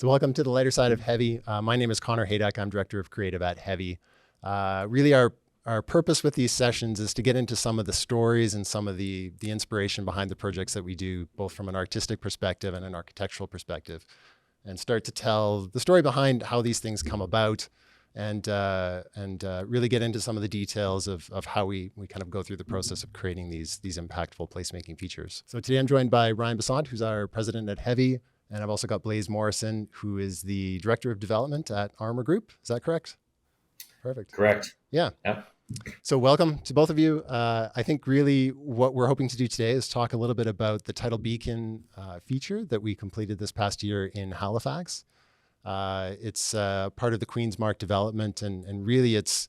So welcome to the lighter side of Heavy. My name is Connor Hayduck. I'm Director of Creative at Heavy. Really our purpose with these sessions is to get into some of the stories and some of the inspiration behind the projects that we do, both from an artistic perspective and an architectural perspective, and start to tell the story behind how these things come about and really get into some of the details of how we kind of go through the process of creating these impactful placemaking features. So today I'm joined by Ryan Besant, who's our president at Heavy. And I've also got Blaise Morrison, who is the Director of Development at Armour Group. Is that correct? Perfect. Correct. Yeah. Yep. So welcome to both of you. I think really what we're hoping to do today is talk a little bit about the Tidal Beacon feature that we completed this past year in Halifax. It's part of the Queen's Marque development, and really it's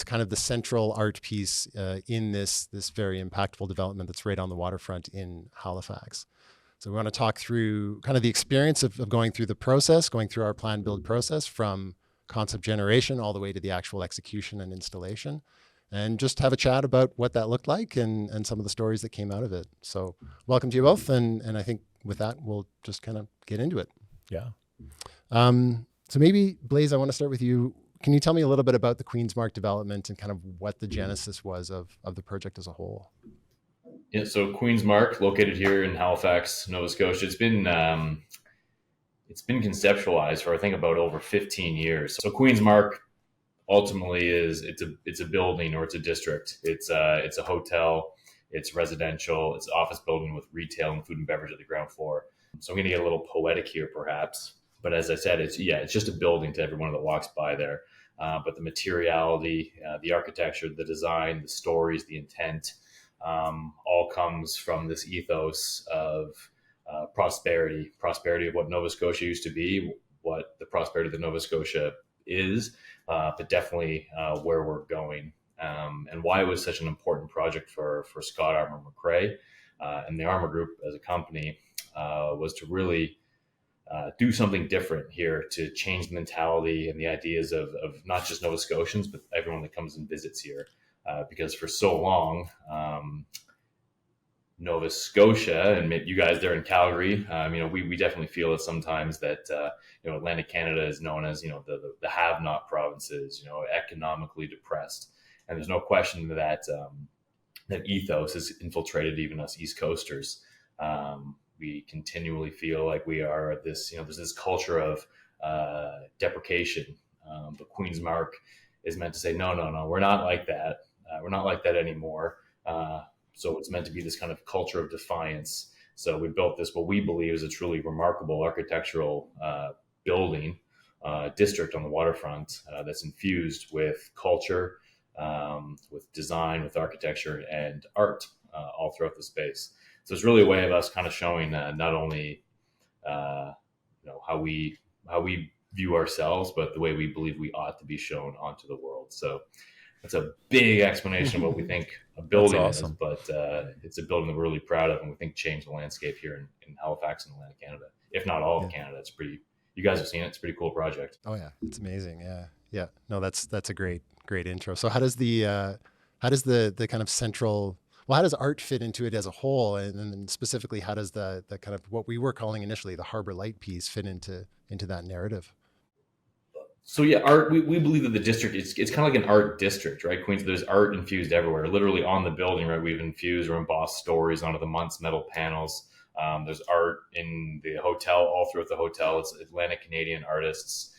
kind of the central art piece in this very impactful development that's right on the waterfront in Halifax. So we want to talk through kind of the experience of going through the process, going through our plan build process from concept generation all the way to the actual execution and installation, and just have a chat about what that looked like and some of the stories that came out of it. So welcome to you both. And I think with that, we'll just kind of get into it. Yeah. So maybe Blaise, I want to start with you. Can you tell me a little bit about the Queen's Marque development and kind of what the genesis was of the project as a whole? Yeah, so Queen's Marque, located here in Halifax, Nova Scotia, it's been conceptualized for I think about over 15 years. So Queen's Marque ultimately it's a building, or it's a district. It's a hotel, it's residential, it's an office building with retail and food and beverage at the ground floor. So I'm going to get a little poetic here, perhaps, but as I said, it's just a building to everyone that walks by there. But the materiality, the architecture, the design, the stories, the intent. All comes from this ethos of prosperity of what Nova Scotia used to be, what the prosperity that Nova Scotia is, but definitely where we're going, and why it was such an important project for Scott Armour Marque and the Armour Group as a company was to really do something different here, to change the mentality and the ideas of not just Nova Scotians, but everyone that comes and visits here. Because for so long, Nova Scotia, and maybe you guys there in Calgary, we definitely feel it sometimes that Atlantic Canada is known as the have-not provinces, economically depressed, and there's no question that that ethos has infiltrated even us East Coasters. We continually feel like we are this, there's this culture of deprecation, but Queen's Marque is meant to say no, we're not like that. We're not like that anymore. So it's meant to be this kind of culture of defiance. So we built this, what we believe is a truly remarkable architectural building, district on the waterfront that's infused with culture, with design, with architecture and art all throughout the space. So it's really a way of us kind of showing not only how we view ourselves, but the way we believe we ought to be shown onto the world. So that's a big explanation of what we think a building awesome. is, but it's a building that we're really proud of, and we think changed the landscape here in Halifax and Atlantic Canada, if not all of Canada. It's pretty. You guys have seen it. It's a pretty cool project. Oh yeah, it's amazing. Yeah. No, that's a great intro. So how does the kind of central, how does art fit into it as a whole, and then specifically how does the kind of what we were calling initially the Harbor Light piece fit into that narrative? So yeah, art. We believe that the district it's kind of like an art district, right? Queens, there's art infused everywhere. Literally on the building, right? We've infused or embossed stories onto the Muntz metal panels. There's art in the hotel, all throughout the hotel. It's Atlantic Canadian artists,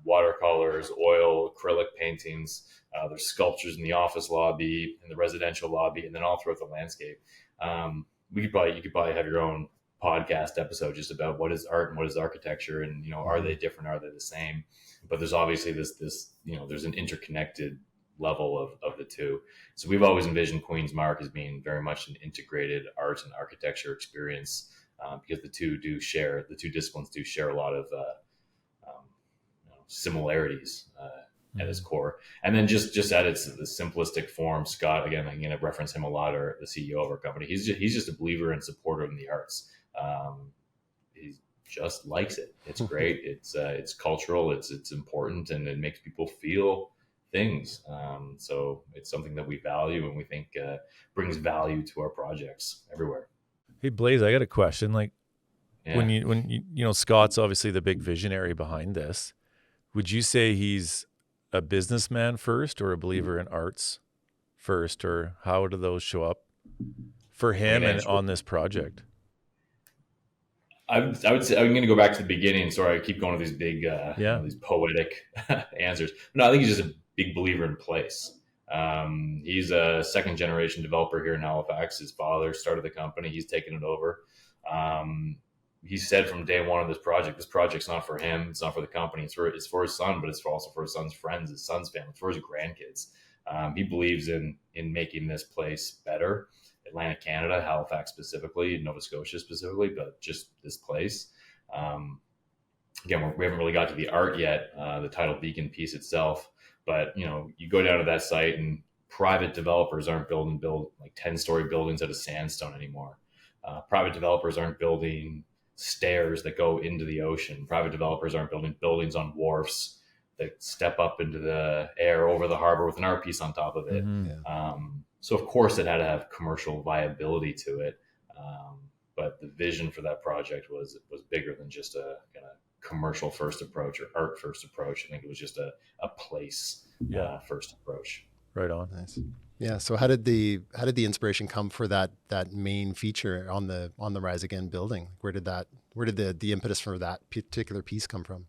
watercolors, oil, acrylic paintings. There's sculptures in the office lobby, in the residential lobby, and then all throughout the landscape. You could probably have your own podcast episode just about what is art and what is architecture, and are they different, are they the same? But there's obviously this there's an interconnected level of the two. So we've always envisioned Queen's Marque as being very much an integrated art and architecture experience, because the two disciplines do share a lot of similarities at its core. And then just at the simplistic form, Scott, again, I'm going to reference him a lot, or the CEO of our company. He's just a believer and supporter in the arts. He just likes it. It's great. It's cultural. It's important, and it makes people feel things. So it's something that we value, and we think brings value to our projects everywhere. Hey, Blaise, I got a question. Scott's obviously the big visionary behind this. Would you say he's a businessman first or a believer in arts first, or how do those show up for him and on this project? I would say I'm going to go back to the beginning. Sorry, I keep going to these big, these poetic answers. No, I think he's just a big believer in place. He's a second generation developer here in Halifax. His father started the company. He's taken it over. He said from day one of this project's not for him. It's not for the company. It's for his son, but it's also for his son's friends, his son's family, for his grandkids. He believes in making this place better. Atlantic Canada, Halifax specifically, Nova Scotia specifically, but just this place. Again, we haven't really got to the art yet, the Tidal Beacon piece itself. But you go down to that site, and private developers aren't building like 10-story buildings out of sandstone anymore. Private developers aren't building stairs that go into the ocean. Private developers aren't building buildings on wharfs that step up into the air over the harbor with an art piece on top of it. So of course it had to have commercial viability to it. But the vision for that project was bigger than just a kind of commercial first approach or art first approach. I think it was just a place first approach. Right on. Nice. Yeah. So how did the inspiration come for that main feature on the Rise Again building? Where did the impetus for that particular piece come from?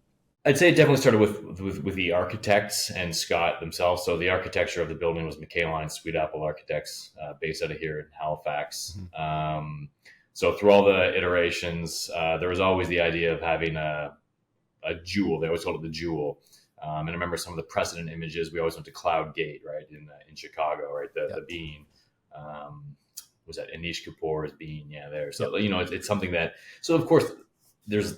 I'd say it definitely started with the architects and Scott themselves. So the architecture of the building was McKayline Sweet Apple Architects, based out of here in Halifax. Mm-hmm. So through all the iterations, there was always the idea of having a jewel. They always called it the jewel. And I remember some of the precedent images. We always went to Cloud Gate, right, in Chicago, right? The bean. Was that Anish Kapoor's bean? Yeah, there. So it's something that. So of course, there's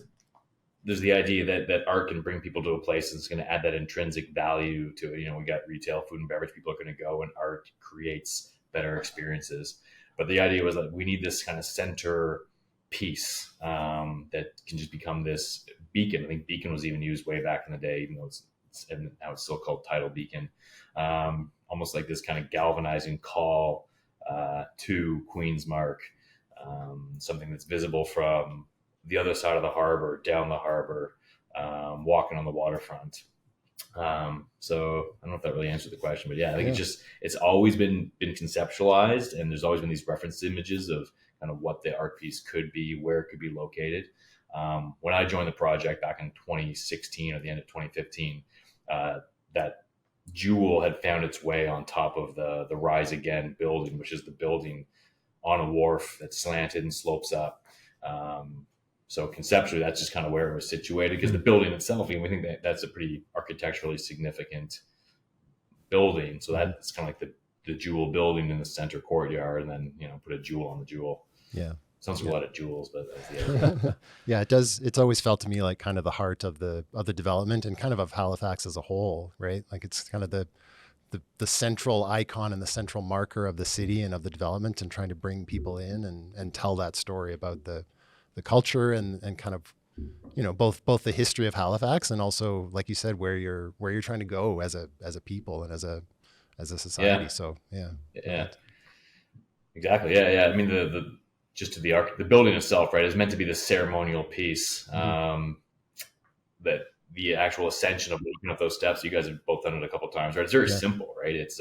the idea that art can bring people to a place and it's going to add that intrinsic value to it. We got retail, food and beverage. People are going to go, and art creates better experiences. But the idea was that we need this kind of center piece that can just become this beacon. I think beacon was even used way back in the day, even though now it's still called Tidal Beacon. Almost like this kind of galvanizing call to Queen's Marque, something that's visible from the other side of the harbor, down the harbor, walking on the waterfront. So I don't know if that really answered the question, but I think it's always been conceptualized, and there's always been these reference images of kind of what the art piece could be, where it could be located. When I joined the project back in 2016 or the end of 2015, that jewel had found its way on top of the Rise Again building, which is the building on a wharf that's slanted and slopes up. So conceptually, that's just kind of where it was situated, because the building itself, we think that's a pretty architecturally significant building. So that's kind of like the jewel building in the center courtyard, and then put a jewel on the jewel. Yeah. Sounds like a lot of jewels, but that's the idea. Yeah, it does. It's always felt to me like kind of the heart of the development and kind of Halifax as a whole, right? Like it's kind of the central icon and the central marker of the city and of the development, and trying to bring people in and tell that story about the culture and kind of, both the history of Halifax and also, like you said, where you're trying to go as a people and as a society. Yeah. So yeah, exactly. Yeah. I mean, the building itself, right, is meant to be the ceremonial piece. That the actual ascension of looking up those steps, you guys have both done it a couple of times, right? It's very simple, right? It's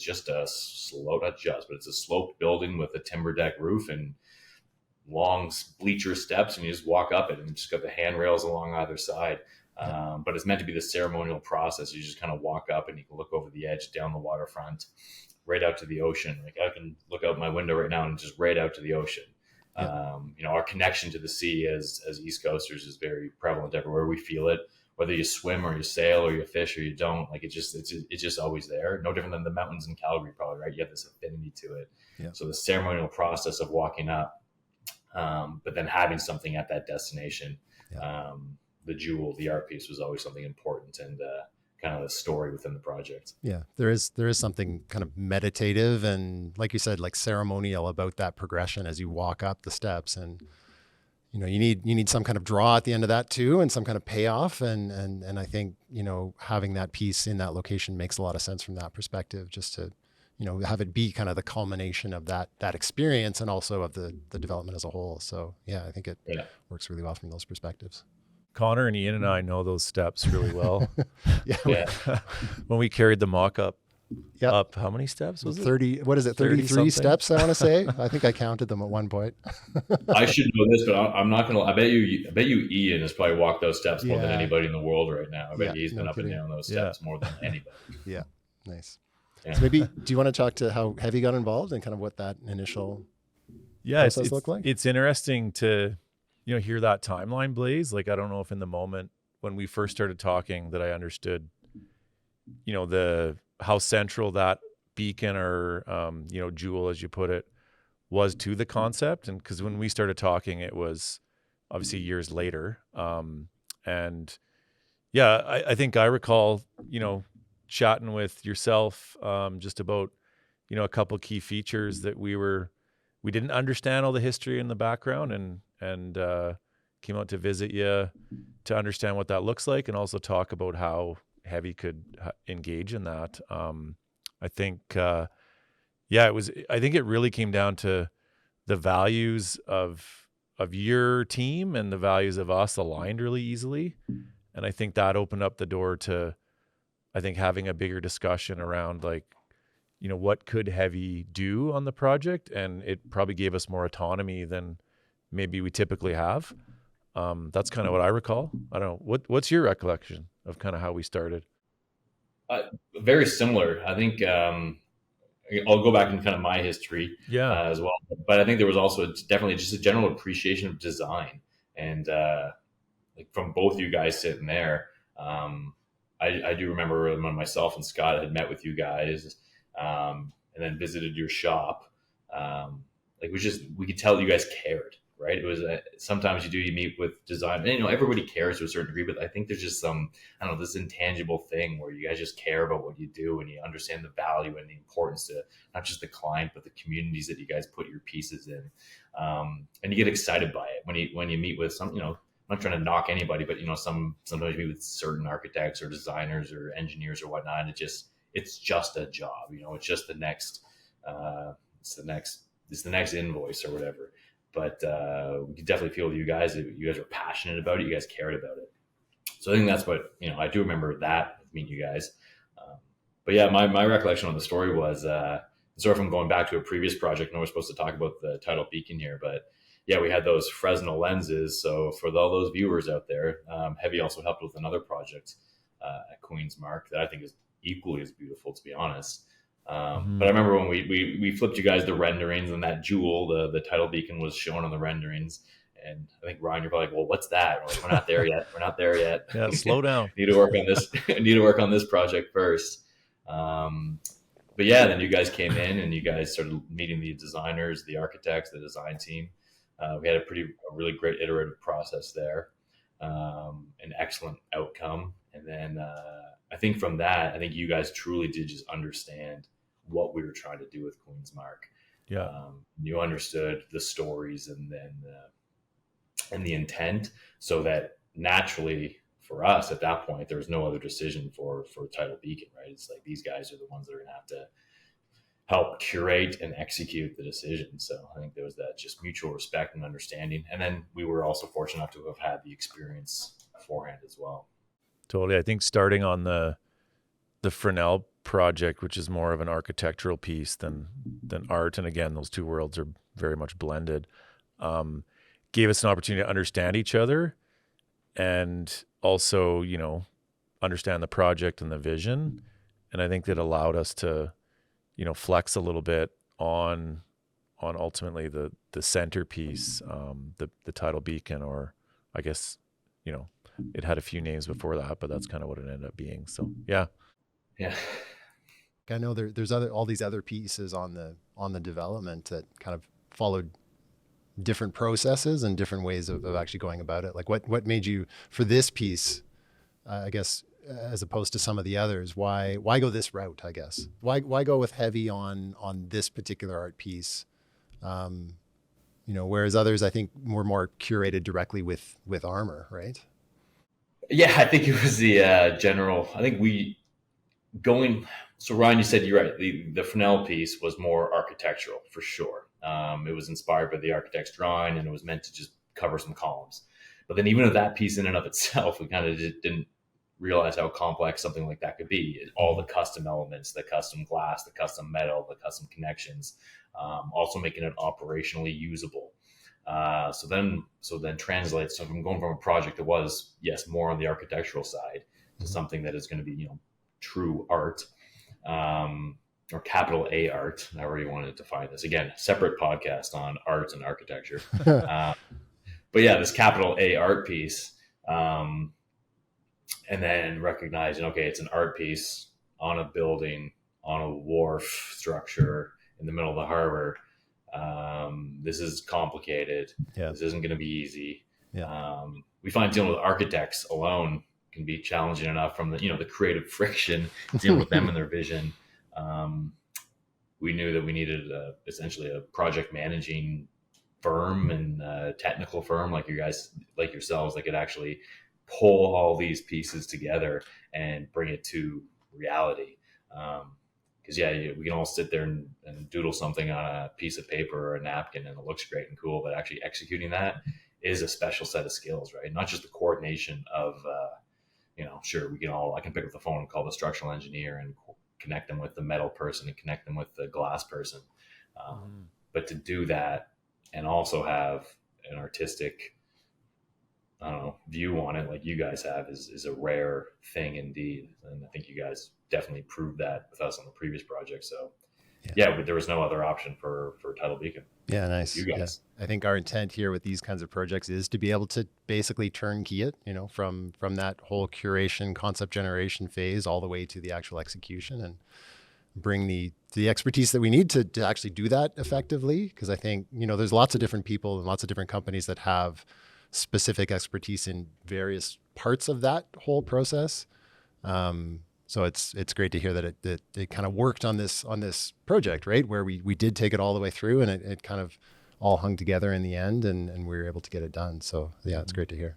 just a it's a sloped building with a timber deck roof and long bleacher steps, and you just walk up it, and just got the handrails along either side. But it's meant to be the ceremonial process. You just kind of walk up, and you can look over the edge down the waterfront, right out to the ocean. Like I can look out my window right now and just right out to the ocean. Our connection to the sea as East Coasters is very prevalent everywhere. We feel it, whether you swim or you sail or you fish or you don't. Like it's just always there. No different than the mountains in Calgary, probably, right? You have this affinity to it. Yeah. So the ceremonial process of walking up, but then having something at that destination, the jewel, the art piece was always something important, and kind of the story within the project. Yeah, there is something kind of meditative and, like you said, like ceremonial about that progression as you walk up the steps, and you need some kind of draw at the end of that too, and some kind of payoff, and I think having that piece in that location makes a lot of sense from that perspective, just to have it be kind of the culmination of that experience and also of the development as a whole. So yeah, I think it works really well from those perspectives. Connor and Ian and I know those steps really well. Yeah. When we carried the mock-up Yep. up, how many steps was it? 30, what is it, 30 33 something? steps, I want to say. I think I counted them at one point. I should know this, but I'm not gonna. I bet you Ian has probably walked those steps more than anybody in the world right now. I bet he's been up and down those steps more than anybody. Yeah, nice. Yeah. So maybe, do you want to talk to how Heavy got involved and kind of what that initial process looked like? It's interesting to hear that timeline, Blaze. Like, I don't know if in the moment when we first started talking that I understood, how central that beacon or jewel, as you put it, was to the concept. And because when we started talking, it was obviously years later. And yeah, I think I recall, chatting with yourself just about, a couple key features that we didn't understand all the history in the background, and came out to visit you to understand what that looks like, and also talk about how Heavy could engage in that. I think, I think it really came down to the values of your team and the values of us aligned really easily. And I think that opened up the door to, I think, having a bigger discussion around what could Heavy do on the project. And it probably gave us more autonomy than maybe we typically have. That's kind of what I recall. I don't know. What's your recollection of kind of how we started? Very similar. I think I'll go back in kind of my history as well. But I think there was also definitely just a general appreciation of design. And from both you guys sitting there, I do remember when myself and Scott had met with you guys and then visited your shop. We could tell you guys cared. Right. It was sometimes you meet with design, and everybody cares to a certain degree, but I think there's just this intangible thing where you guys just care about what you do, and you understand the value and the importance to not just the client, but the communities that you guys put your pieces in. And you get excited by it when you meet with some, I'm not trying to knock anybody, but sometimes you meet with certain architects or designers or engineers or whatnot. And it's just a job, it's just the next, it's the next invoice or whatever. But we could definitely feel you guys are passionate about it. You guys cared about it. So I think that's what, I do remember that meeting you guys. But yeah, my recollection on the story was sort of from going back to a previous project. I know we're supposed to talk about the Tidal Beacon here, but yeah, we had those Fresnel lenses. So for all those viewers out there, Heavy also helped with another project at Queen's Marque that I think is equally as beautiful, to be honest. But I remember when we flipped you guys the renderings, and that jewel, the Tidal Beacon, was shown on the renderings. And I think, Ryan, you're probably like, well, what's that? We're not there yet. We're not there yet. Yeah, slow down. Need to work on this. Need to work on this project first. But yeah, then you guys came in and you guys started meeting the designers, the architects, the design team. We had a really great iterative process there, an excellent outcome. And then I think from that, you guys truly did just understand what we were trying to do with Queen's Marque. Yeah. You understood the stories and then and the intent, so that naturally for us at that point, there was no other decision for Tidal Beacon, right? It's like these guys are the ones that are going to have to help curate and execute the decision. So I think there was that just mutual respect and understanding. And then we were also fortunate enough to have had the experience beforehand as well. Totally. I think starting on the Fresnel project, which is more of an architectural piece than art, and again, those two worlds are very much blended, gave us an opportunity to understand each other and also, understand the project and the vision. And I think that allowed us to, flex a little bit on ultimately the centerpiece, the Tidal Beacon, or I guess, it had a few names before that, but that's kind of what it ended up being. So yeah. I know there's all these other pieces on the development that kind of followed different processes and different ways of actually going about it. Like what made you, for this piece, I guess, as opposed to some of the others, why go this route, I guess? Why go with Heavy on this particular art piece? Whereas others, I think, were more curated directly with Armor, right? Yeah, I think it was the general. I think So Ryan, you said you're right. The Fresnel piece was more architectural for sure. It was inspired by the architect's drawing, and it was meant to just cover some columns. But then even with that piece in and of itself, we kind of didn't realize how complex something like that could be. All the custom elements, the custom glass, the custom metal, the custom connections, also making it operationally usable. So then translates. So from going from a project that was, yes, more on the architectural side to something that is going to be, true art, or capital A art, however you want to define this. Again, separate podcast on art and architecture. But yeah, this capital A art piece, and then recognizing, okay, it's an art piece on a building, on a wharf structure in the middle of the harbor. This is complicated. Yeah. This isn't going to be easy. Yeah. We find dealing with architects alone can be challenging enough from the creative friction, dealing with them and their vision. We knew that we needed essentially a project managing firm and technical firm like yourselves that could actually pull all these pieces together and bring it to reality. Because we can all sit there and doodle something on a piece of paper or a napkin and it looks great and cool, but actually executing that is a special set of skills, right? Not just the coordination of, sure, I can pick up the phone and call the structural engineer and connect them with the metal person and connect them with the glass person. But to do that and also have an artistic, view on it like you guys have is a rare thing indeed. And I think you guys definitely proved that with us on the previous project. So but there was no other option for Tidal Beacon. Yeah, nice. You guys. Yeah. I think our intent here with these kinds of projects is to be able to basically turnkey it, from that whole curation, concept generation phase all the way to the actual execution, and bring the expertise that we need to actually do that effectively. Because I think, there's lots of different people and lots of different companies that have specific expertise in various parts of that whole process. So it's great to hear that it kind of worked on this project, right? Where we did take it all the way through and it kind of all hung together in the end and we were able to get it done. So yeah, it's great to hear.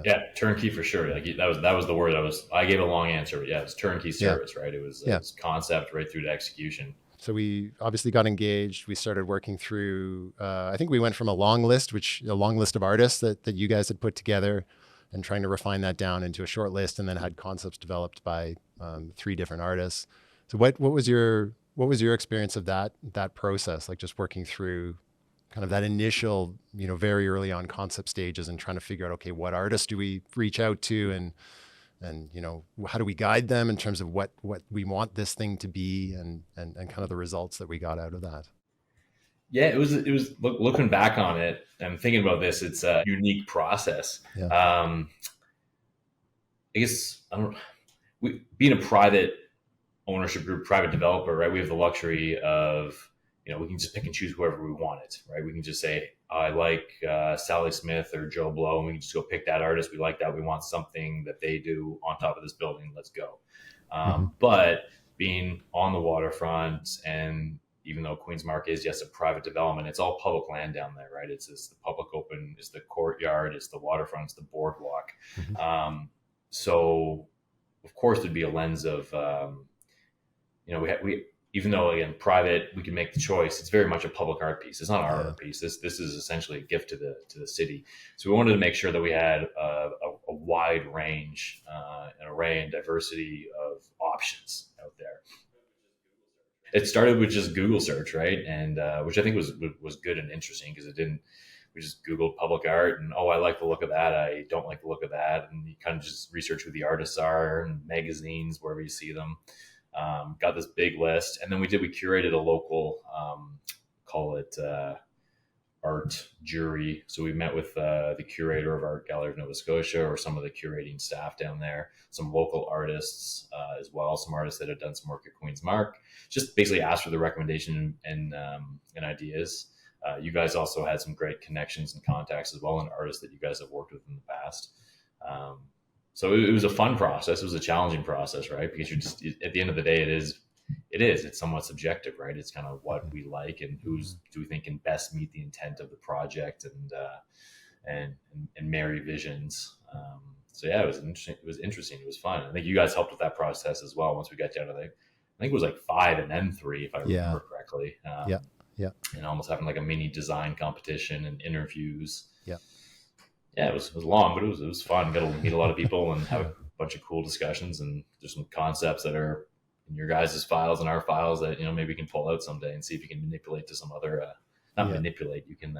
Yeah. Turnkey for sure. Like that was the word I gave a long answer, but it's turnkey service, right? It was concept right through to execution. So we obviously got engaged. We started working through, I think we went from a long list of artists that you guys had put together and trying to refine that down into a short list, and then had concepts developed by 3 different artists. So what was your experience of that process? Like just working through kind of that initial, very early on concept stages and trying to figure out, okay, what artists do we reach out to and how do we guide them in terms of what we want this thing to be and kind of the results that we got out of that. Yeah, it was looking back on it and thinking about this, it's a unique process. Yeah. I guess being a private ownership group, private developer, right? We have the luxury of, we can just pick and choose whoever we want it, right? We can just say, I like Sally Smith or Joe Blow, and we can just go pick that artist. We like that. We want something that they do on top of this building. Let's go. But being on the waterfront, and even though Queen's Marque is, yes, a private development, it's all public land down there, right? It's the public open, it's the courtyard, it's the waterfront, it's the boardwalk. So, of course, there'd be a lens of, we even though, again, private, we can make the choice. It's very much a public art piece. It's not our art piece. This is essentially a gift to the city. So we wanted to make sure that we had a wide range, an array and diversity of options out there. It started with just Google search, right? And which I think was good and interesting because we just Googled public art and, I like the look of that. I don't like the look of that. And you kind of just research who the artists are and magazines, wherever you see them. Got this big list, and then we curated a local, call it art jury. So we met with the curator of Art Gallery of Nova Scotia, or some of the curating staff down there, some local artists as well, some artists that had done some work at Queen's Marque. Just basically asked for the recommendation and ideas. You guys also had some great connections and contacts as well, and artists that you guys have worked with in the past. So it was a fun process. It was a challenging process, right? Because at the end of the day, it's somewhat subjective, right? It's kind of what we like and do we think can best meet the intent of the project and marry visions. So yeah, it was interesting. It was interesting. It was fun. I think you guys helped with that process as well. Once we got down to think it was like 5 and then 3, if I remember correctly. Yeah. And almost having like a mini design competition and interviews. Yeah. Yeah, it was long, but it was fun. Got to meet a lot of people and have a bunch of cool discussions. And there's some concepts that are in your guys' files and our files that, maybe we can pull out someday and see if you can manipulate to some other, manipulate, you can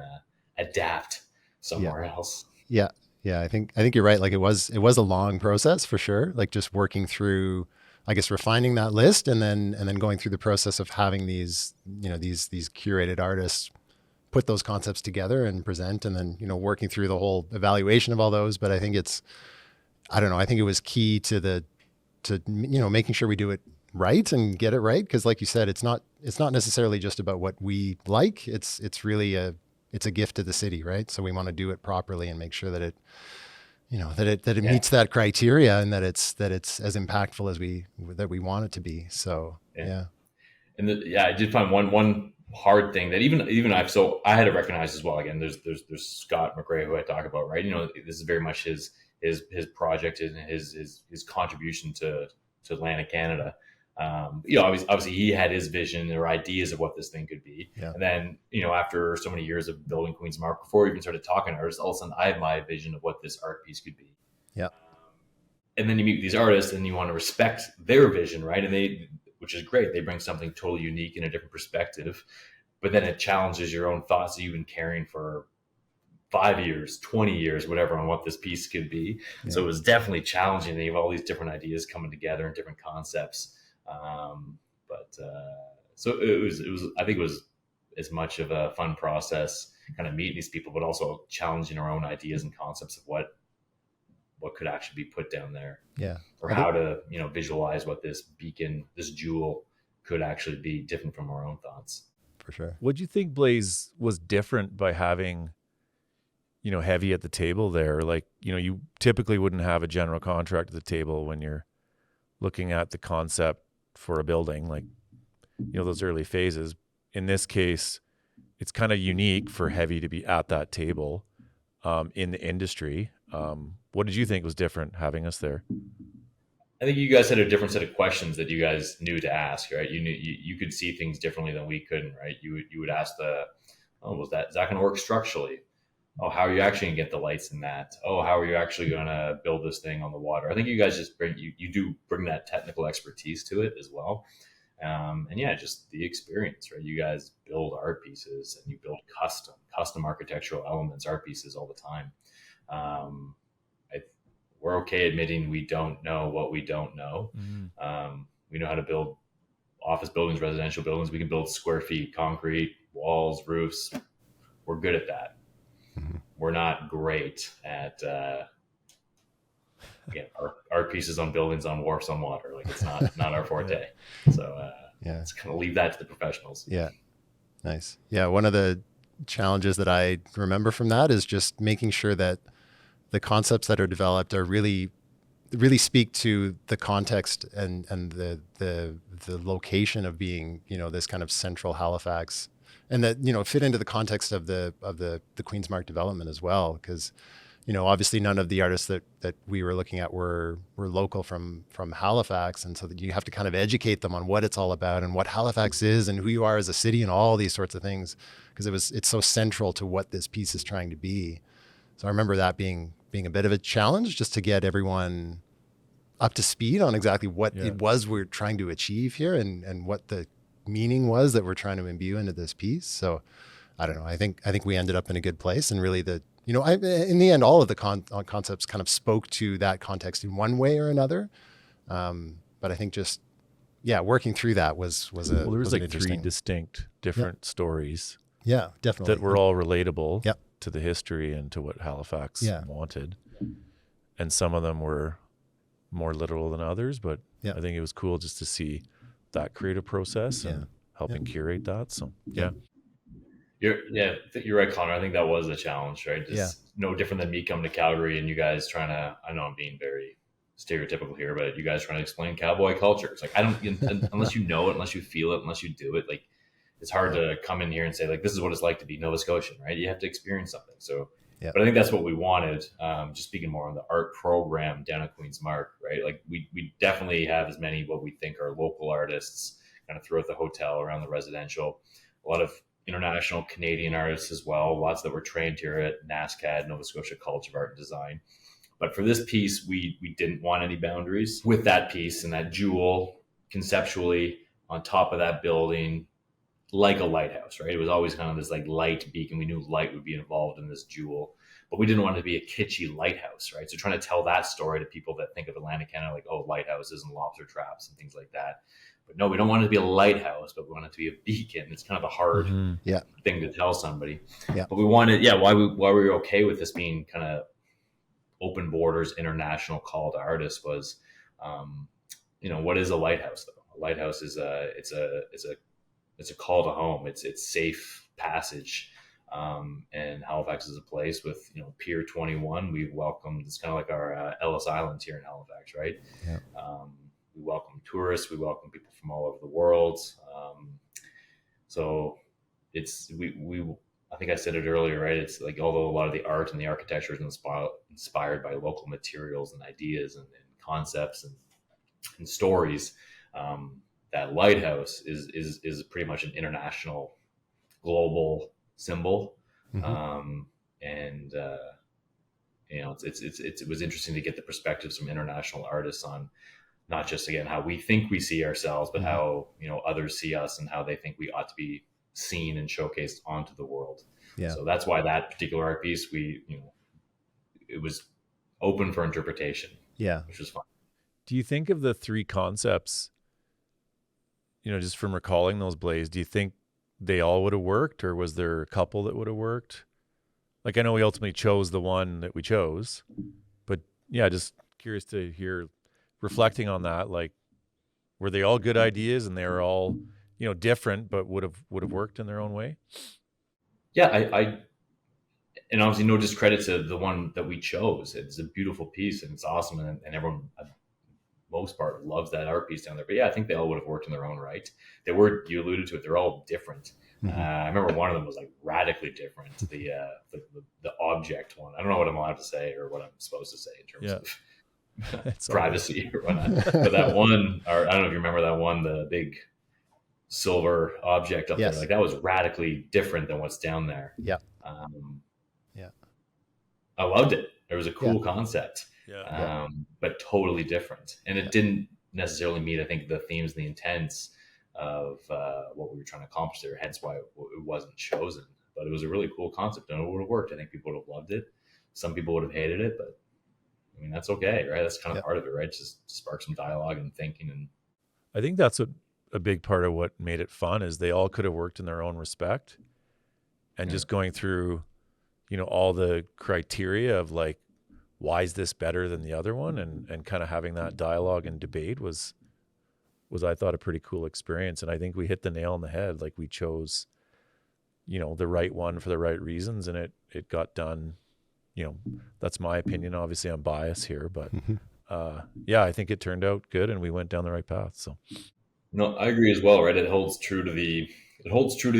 adapt somewhere else. Yeah. I think you're right. Like it was a long process for sure. Like just working through, I guess, refining that list and then going through the process of having these curated artists put those concepts together and present, and then, working through the whole evaluation of all those. But I think I think it was key to making sure we do it right and get it right. Cause like you said, it's not necessarily just about what we like. It's really it's a gift to the city, right? So we want to do it properly and make sure that it, that it meets that criteria and that it's as impactful as we want it to be. So, yeah. And I did find one hard thing that even I had to recognize as well. Again, there's Scott McRae, who I talk about, right? This is very much his project and his contribution to Atlantic Canada. Obviously he had his vision or ideas of what this thing could be. Yeah. And then, after so many years of building Queen's Marque, before we even started talking to artists, all of a sudden I have my vision of what this art piece could be. Yeah. And then you meet these artists and you want to respect their vision, right? And which is great. They bring something totally unique in a different perspective, but then it challenges your own thoughts that you've been carrying for 5 years, 20 years, whatever, on what this piece could be. Yeah. So it was definitely challenging. They have all these different ideas coming together and different concepts. So it was, I think it was as much of a fun process kind of meeting these people, but also challenging our own ideas and concepts of what could actually be put down there. Yeah. Or how to, visualize what this beacon, this jewel could actually be different from our own thoughts. For sure. What do you think, Blaze, was different by having, Heavy at the table there? Like, you typically wouldn't have a general contractor at the table when you're looking at the concept for a building, like, those early phases. In this case, it's kind of unique for Heavy to be at that table in the industry. What did you think was different having us there? I think you guys had a different set of questions that you guys knew to ask, right? You knew you could see things differently than we couldn't, right? You would ask is that going to work structurally? Oh, how are you actually going to get the lights in that? Oh, how are you actually going to build this thing on the water? I think you guys just you bring that technical expertise to it as well. Just the experience, right? You guys build art pieces and you build custom architectural elements, art pieces all the time. We're okay admitting we don't know what we don't know. Mm-hmm. We know how to build office buildings, residential buildings. We can build square feet, concrete, walls, roofs. We're good at that. Mm-hmm. We're not great at art pieces on buildings, on wharfs, on water. Like it's not our forte. So let's kind of leave that to the professionals. Yeah. Nice. Yeah. One of the challenges that I remember from that is just making sure that the concepts that are developed are really speak to the context and the location of being, this kind of central Halifax, and that, fit into the context of the Queen's Marque development as well. Because, obviously none of the artists that we were looking at were local from Halifax. And so that you have to kind of educate them on what it's all about and what Halifax is and who you are as a city and all these sorts of things, because it's so central to what this piece is trying to be. So I remember that being a bit of a challenge just to get everyone up to speed on exactly what it was we're trying to achieve here and what the meaning was that we're trying to imbue into this piece. So I don't know. I think we ended up in a good place, and really in the end, all of the concepts kind of spoke to that context in one way or another. But I think just, working through that was there was like 3 distinct different stories. Yeah, definitely. That were all relatable. Yep. To the history and to what Halifax wanted. And some of them were more literal than others, but I think it was cool just to see that creative process and helping curate that. So You're right, Connor. I think that was a challenge, right? No different than me coming to Calgary and you guys trying to, I know I'm being very stereotypical here, but you guys trying to explain cowboy culture. It's like, unless you know it, unless you feel it, unless you do it, like, it's hard to come in here and say, like, this is what it's like to be Nova Scotian, right? You have to experience something. So Yeah. But I think that's what we wanted. Just speaking more on the art program down at Queen's Marque, right? Like we definitely have as many what we think are local artists kind of throughout the hotel, around the residential. A lot of international Canadian artists as well. Lots that were trained here at NASCAD, Nova Scotia College of Art and Design. But for this piece, we didn't want any boundaries with that piece, and that jewel conceptually on top of that building, like a lighthouse, right? It was always kind of this like light beacon. We knew light would be involved in this jewel, but we didn't want it to be a kitschy lighthouse, right? So trying to tell that story to people that think of Atlantic Canada like, oh, lighthouses and lobster traps and things like that. But no, we don't want it to be a lighthouse, but we want it to be a beacon. It's kind of a hard thing to tell somebody. Yeah. But we wanted, why we were okay with this being kind of open borders, international call to artists was, what is a lighthouse though? A lighthouse is it's a call to home. It's safe passage. And Halifax is a place with, Pier 21. We welcome, it's kind of like our Ellis Island here in Halifax, right? Yeah. We welcome tourists. We welcome people from all over the world. So it's, I think I said it earlier, right? It's like, although a lot of the art and the architecture is inspired by local materials and ideas and concepts and stories, that lighthouse is pretty much an international, global symbol. Mm-hmm. It was interesting to get the perspectives from international artists on not just, again, how we think we see ourselves, but how, others see us and how they think we ought to be seen and showcased onto the world. Yeah. So that's why that particular art piece, it was open for interpretation. Yeah. Which was fun. Do you think of the three concepts, just from recalling those blaze, do you think they all would have worked, or was there a couple that would have worked? Like, I know we ultimately chose the one that we chose, but yeah, just curious to hear, reflecting on that, like, were they all good ideas and they were all, different, but would have worked in their own way? Yeah, I and obviously no discredit to the one that we chose. It's a beautiful piece and it's awesome, and everyone, most part, loves that art piece down there. But yeah, I think they all would have worked in their own right. They were, you alluded to it, they're all different. Mm-hmm. I remember one of them was like radically different. The object one. I don't know what I'm allowed to say or what I'm supposed to say in terms of privacy or whatnot. But that one, or I don't know if you remember that one, the big silver object up there, like that was radically different than what's down there. Yeah. I loved it. It was a cool concept. But totally different. And it didn't necessarily meet, I think, the themes and the intents of what we were trying to accomplish there, hence why it wasn't chosen. But it was a really cool concept and it would have worked. I think people would have loved it. Some people would have hated it, but I mean, that's okay, right? That's kind of part of it, right? Just spark some dialogue and thinking. And I think that's a big part of what made it fun is they all could have worked in their own respect. And just going through, all the criteria of like, why is this better than the other one? And kind of having that dialogue and debate was I thought a pretty cool experience. And I think we hit the nail on the head. Like we chose, the right one for the right reasons, and it got done. That's my opinion. Obviously I'm biased here, but I think it turned out good and we went down the right path. So no, I agree as well, right? It holds true to the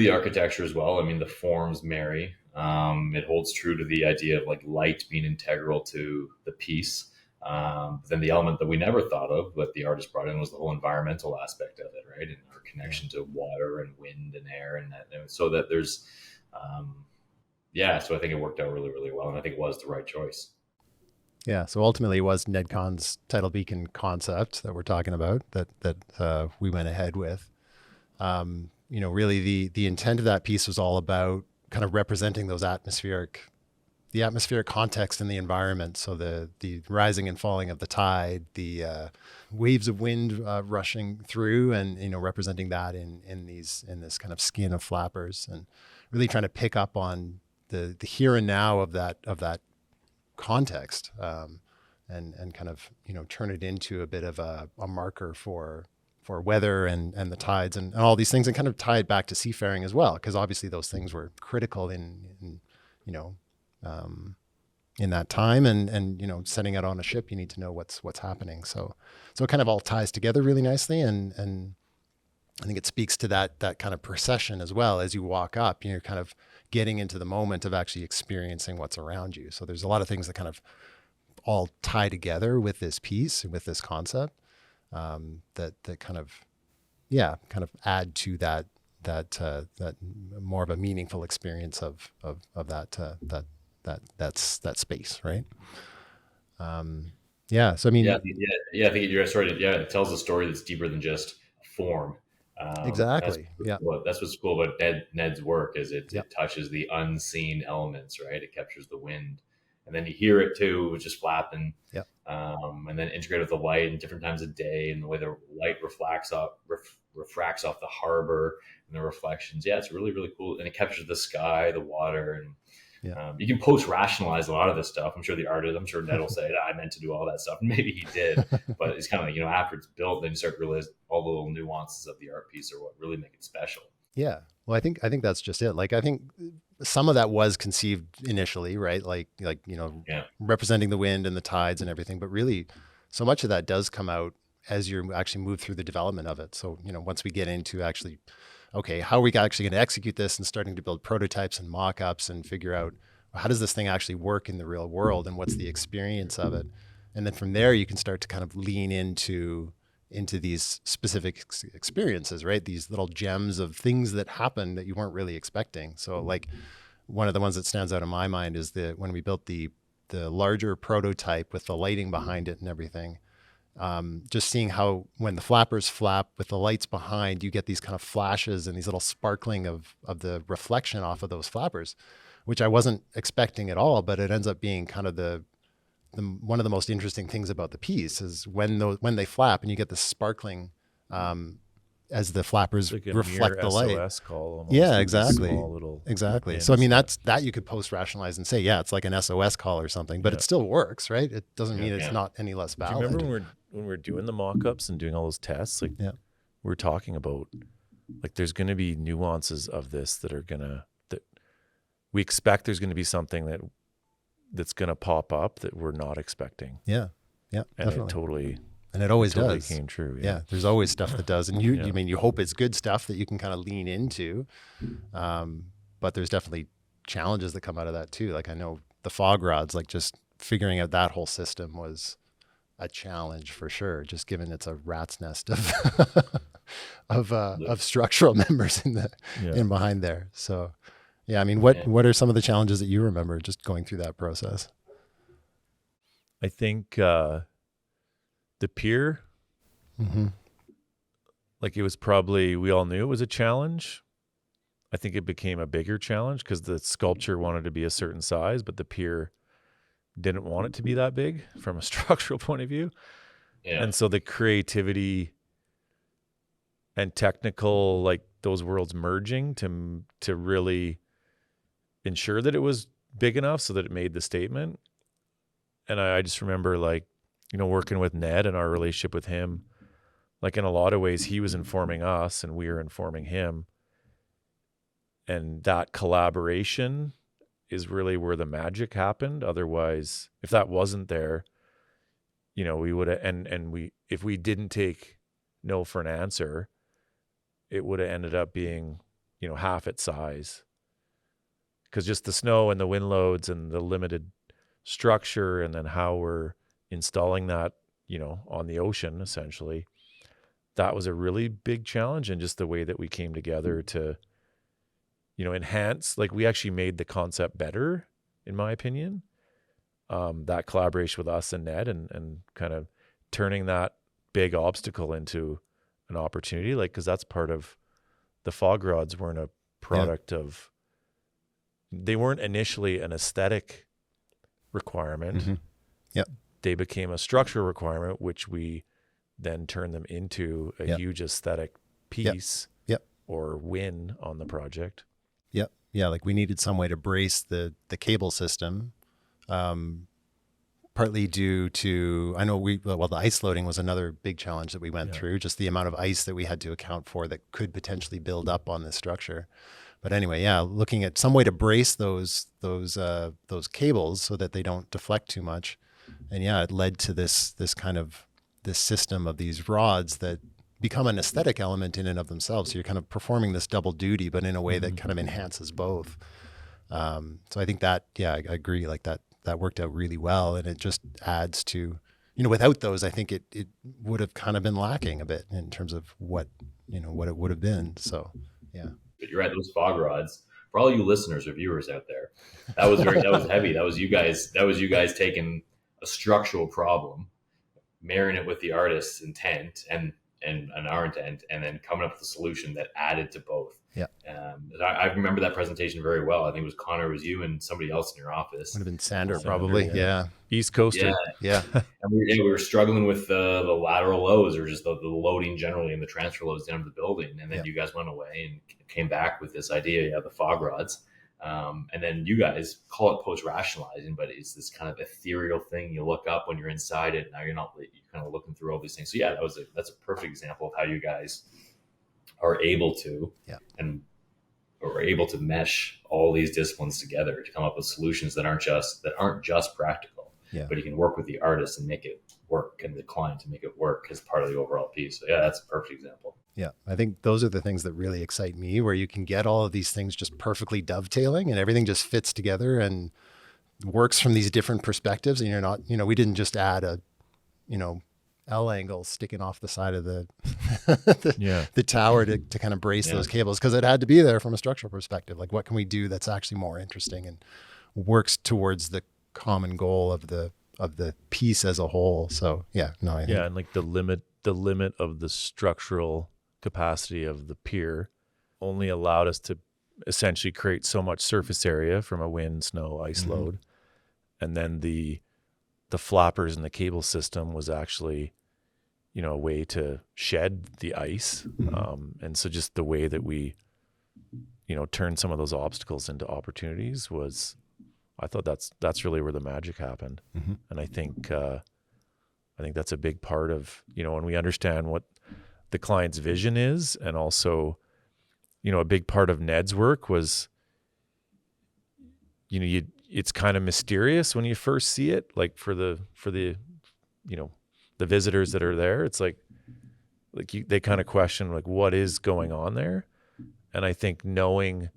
architecture as well. I mean, the forms marry. It holds true to the idea of like light being integral to the piece. Then the element that we never thought of, but the artist brought in, was the whole environmental aspect of it, right? And our connection to water and wind and air, and so that there's, so I think it worked out really, really well, and I think it was the right choice. Yeah. So ultimately, it was Ned Kahn's Tidal Beacon concept that we're talking about that we went ahead with. Really the intent of that piece was all about kind of representing the atmospheric context and the environment. So the rising and falling of the tide, the waves of wind rushing through, and representing that in this kind of skin of flappers, and really trying to pick up on the here and now of that context, and kind of turn it into a bit of a marker for weather and the tides and all these things, and kind of tie it back to seafaring as well, because obviously those things were critical in that time, and setting out on a ship, you need to know what's happening. So it kind of all ties together really nicely, and I think it speaks to that kind of procession as well. As you walk up, you're kind of getting into the moment of actually experiencing what's around you. So there's a lot of things that kind of all tie together with this piece and with this concept, that kind of add to that more of a meaningful experience of that space, right? So I mean, I think you're sorry. Yeah, it tells a story that's deeper than just form. exactly. That's what's cool about Ned's work is it touches the unseen elements, right? It captures the wind, and then you hear it too, just flapping. And then integrate with the light and different times of day and the way the light refracts off the harbor and the reflections. Yeah, it's really, really cool. And it captures the sky, the water, and you can post-rationalize a lot of this stuff. I'm sure I'm sure Ned will say, I meant to do all that stuff. And maybe he did, but it's kind of like, after it's built, then you start to realize all the little nuances of the art piece are what really make it special. Yeah. Well, I think that's just it. Like, I think some of that was conceived initially, right? Like, representing the wind and the tides and everything, but really so much of that does come out as you actually move through the development of it. So, once we get into actually, okay, how are we actually going to execute this and starting to build prototypes and mock-ups and figure out how does this thing actually work in the real world and what's the experience of it? And then from there, you can start to kind of lean into these specific experiences, right? These little gems of things that happen that you weren't really expecting. So like one of the ones that stands out in my mind is when we built the larger prototype with the lighting behind it and everything, just seeing how when the flappers flap with the lights behind, you get these kind of flashes and these little sparkling of the reflection off of those flappers, which I wasn't expecting at all, but it ends up being kind of one of the most interesting things about the piece is when they flap and you get the sparkling as the flappers like reflect the light. SOS call almost. Yeah, exactly. Exactly. So I mean, that you could post-rationalize and say, yeah, it's like an SOS call or something, but it still works, right? It doesn't mean it's not any less valid. Do you remember when we're doing the mock-ups and doing all those tests? Like, we're talking about, like, there's going to be nuances of this that we expect there's going to be something that's going to pop up that we're not expecting. Yeah, and definitely. And it always does. Came true. Yeah, there's always stuff that does, and you hope it's good stuff that you can kind of lean into, but there's definitely challenges that come out of that too. Like I know the fog rods, like just figuring out that whole system was a challenge for sure. Just given it's a rat's nest of structural members in behind there. So. Yeah, I mean, what are some of the challenges that you remember just going through that process? I think the pier, like it was probably, we all knew it was a challenge. I think it became a bigger challenge because the sculpture wanted to be a certain size, but the pier didn't want it to be that big from a structural point of view. Yeah. And so the creativity and technical, like those worlds merging to really ensure that it was big enough so that it made the statement. And I just remember, like, working with Ned and our relationship with him, like in a lot of ways he was informing us and we were informing him, and that collaboration is really where the magic happened. Otherwise, if that wasn't there, we would have, if we didn't take no for an answer, it would have ended up being half its size. Because just the snow and the wind loads and the limited structure, and then how we're installing that, on the ocean, essentially, that was a really big challenge. And just the way that we came together to, enhance, like we actually made the concept better, in my opinion. That collaboration with us and Ned and kind of turning that big obstacle into an opportunity, like, because that's part of the fog rods weren't a product of, they weren't initially an aesthetic requirement. They became a structural requirement, which we then turned them into a huge aesthetic piece or win on the project. Yeah, like we needed some way to brace the cable system, partly due to, I know the ice loading was another big challenge that we went through, just the amount of ice that we had to account for that could potentially build up on this structure. But anyway, looking at some way to brace those cables so that they don't deflect too much. And it led to this system of these rods that become an aesthetic element in and of themselves. So you're kind of performing this double duty, but in a way that kind of enhances both. So I think that, yeah, I agree. Like that worked out really well, and it just adds to, without those, I think it would have kind of been lacking a bit in terms of what it would have been. So yeah. But you're right, those fog rods, for all you listeners or viewers out there, that was heavy. That was you guys taking a structural problem, marrying it with the artist's intent and our intent, and then coming up with a solution that added to both. Yeah. I remember that presentation very well. I think it was Connor, it was you, and somebody else in your office. Would have been Sander probably. Yeah. East Coaster. Yeah. And we were struggling with the lateral loads, or just the loading generally, and the transfer loads down to the building. And then you guys went away and came back with this idea, the fog rods. And then you guys call it post-rationalizing, but it's this kind of ethereal thing you look up when you're inside it. Now you're kind of looking through all these things. So yeah, that's a perfect example of how you guys are able to, or able to mesh all these disciplines together to come up with solutions that aren't just practical, but you can work with the artist and make it work, and the client to make it work as part of the overall piece. So yeah, that's a perfect example. Yeah, I think those are the things that really excite me, where you can get all of these things just perfectly dovetailing and everything just fits together and works from these different perspectives. And you're not, we didn't just add a, L angle sticking off the side of the the tower to kind of brace those cables, because it had to be there from a structural perspective. Like, what can we do that's actually more interesting and works towards the common goal of the piece as a whole? So I think, and like the limit of the structural capacity of the pier only allowed us to essentially create so much surface area from a wind, snow, ice load. And then the flappers and the cable system was actually, a way to shed the ice. And so just the way that we, turned some of those obstacles into opportunities was, I thought that's really where the magic happened. And I think that's a big part of, when we understand what the client's vision is, and also, a big part of Ned's work was, it's kind of mysterious when you first see it, like for the the visitors that are there. It's like they kind of question, like, what is going on there? And I think knowing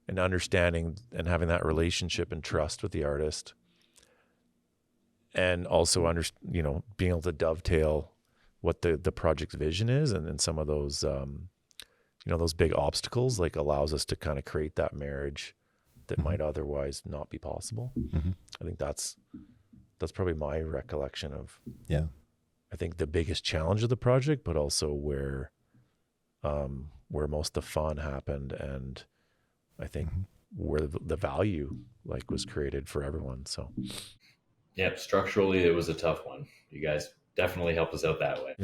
and understanding and having that relationship and trust with the artist, and also being able to dovetail what the project's vision is, and then some of those those big obstacles, like, allows us to kind of create that marriage that might otherwise not be possible. I think that's probably my recollection of, I think, the biggest challenge of the project, but also where most of the fun happened, and I think where the value was created for everyone. So yeah, structurally it was a tough one. You guys definitely helped us out that way.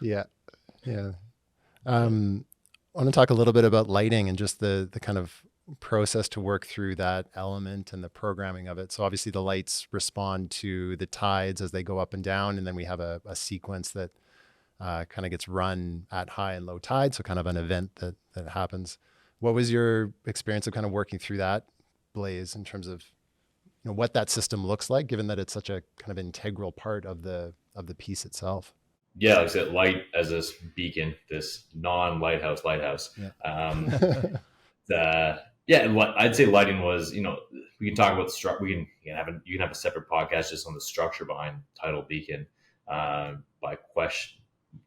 Yeah. I want to talk a little bit about lighting and just the kind of process to work through that element and the programming of it. So obviously the lights respond to the tides as they go up and down, and then we have a sequence that kind of gets run at high and low tide, so kind of an event that happens. What was your experience of kind of working through that, Blaze, in terms of what that system looks like, given that it's such a kind of integral part of the piece itself? Yeah, like I said, light as this beacon, this non-lighthouse lighthouse. I'd say lighting was, we can talk about the structure. You can have a separate podcast just on the structure behind Tidal Beacon.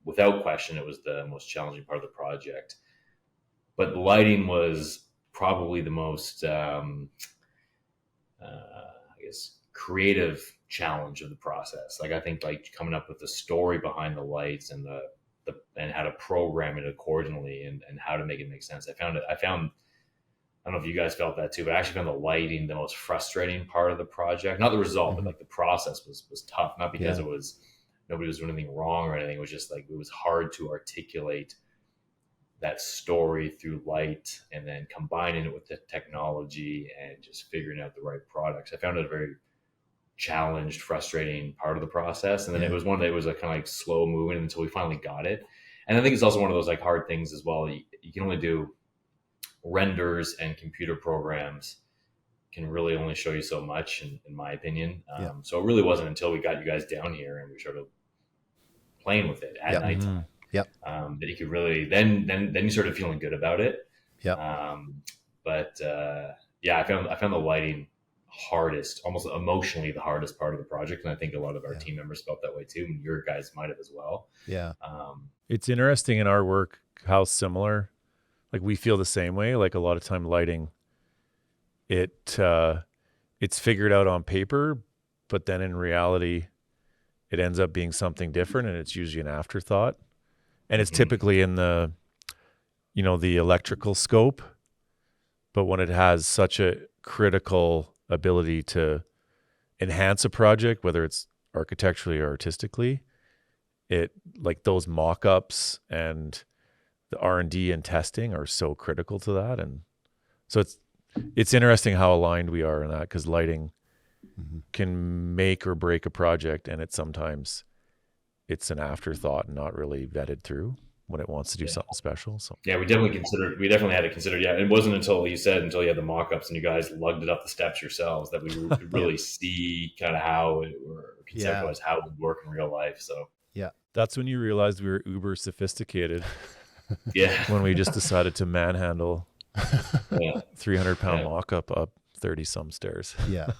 Without question, it was the most challenging part of the project. But the lighting was probably the most, creative challenge of the process. Like, I think, coming up with the story behind the lights and and how to program it accordingly, and how to make it make sense. I found, I don't know if you guys felt that too, but I actually found the lighting the most frustrating part of the project. Not the result, but the process was tough. Not because it was, nobody was doing anything wrong or anything. It was just it was hard to articulate that story through light, and then combining it with the technology and just figuring out the right products. I found it a very challenged, frustrating part of the process. And then it was one that was kind of slow moving until we finally got it. And I think it's also one of those hard things as well. You can only do renders, and computer programs can really only show you so much, in my opinion. So it really wasn't until we got you guys down here and we started playing with it at nighttime that you could really, then you started feeling good about it. But yeah, I found the lighting hardest, almost emotionally the hardest part of the project, and I think a lot of our team members felt that way too, and your guys might have as well. Yeah. It's interesting in our work how similar, like we feel the same way. Like a lot of time lighting, it's figured out on paper, but then in reality, it ends up being something different, and it's usually an afterthought. And it's typically in the, the electrical scope, but when it has such a critical ability to enhance a project, whether it's architecturally or artistically, it like those mock-ups and the R&D and testing are so critical to that. And so it's interesting how aligned we are in that, because lighting can make or break a project, and sometimes it's an afterthought and not really vetted through when it wants to do something special. So yeah, we definitely had to consider. Yeah, it wasn't until you had the mock-ups and you guys lugged it up the steps yourselves that we could really see kind of how it or conceptualize how it would work in real life. So yeah, that's when you realized we were uber sophisticated. Yeah, when we just decided to manhandle 300-pound mock-up up 30-some stairs. Yeah.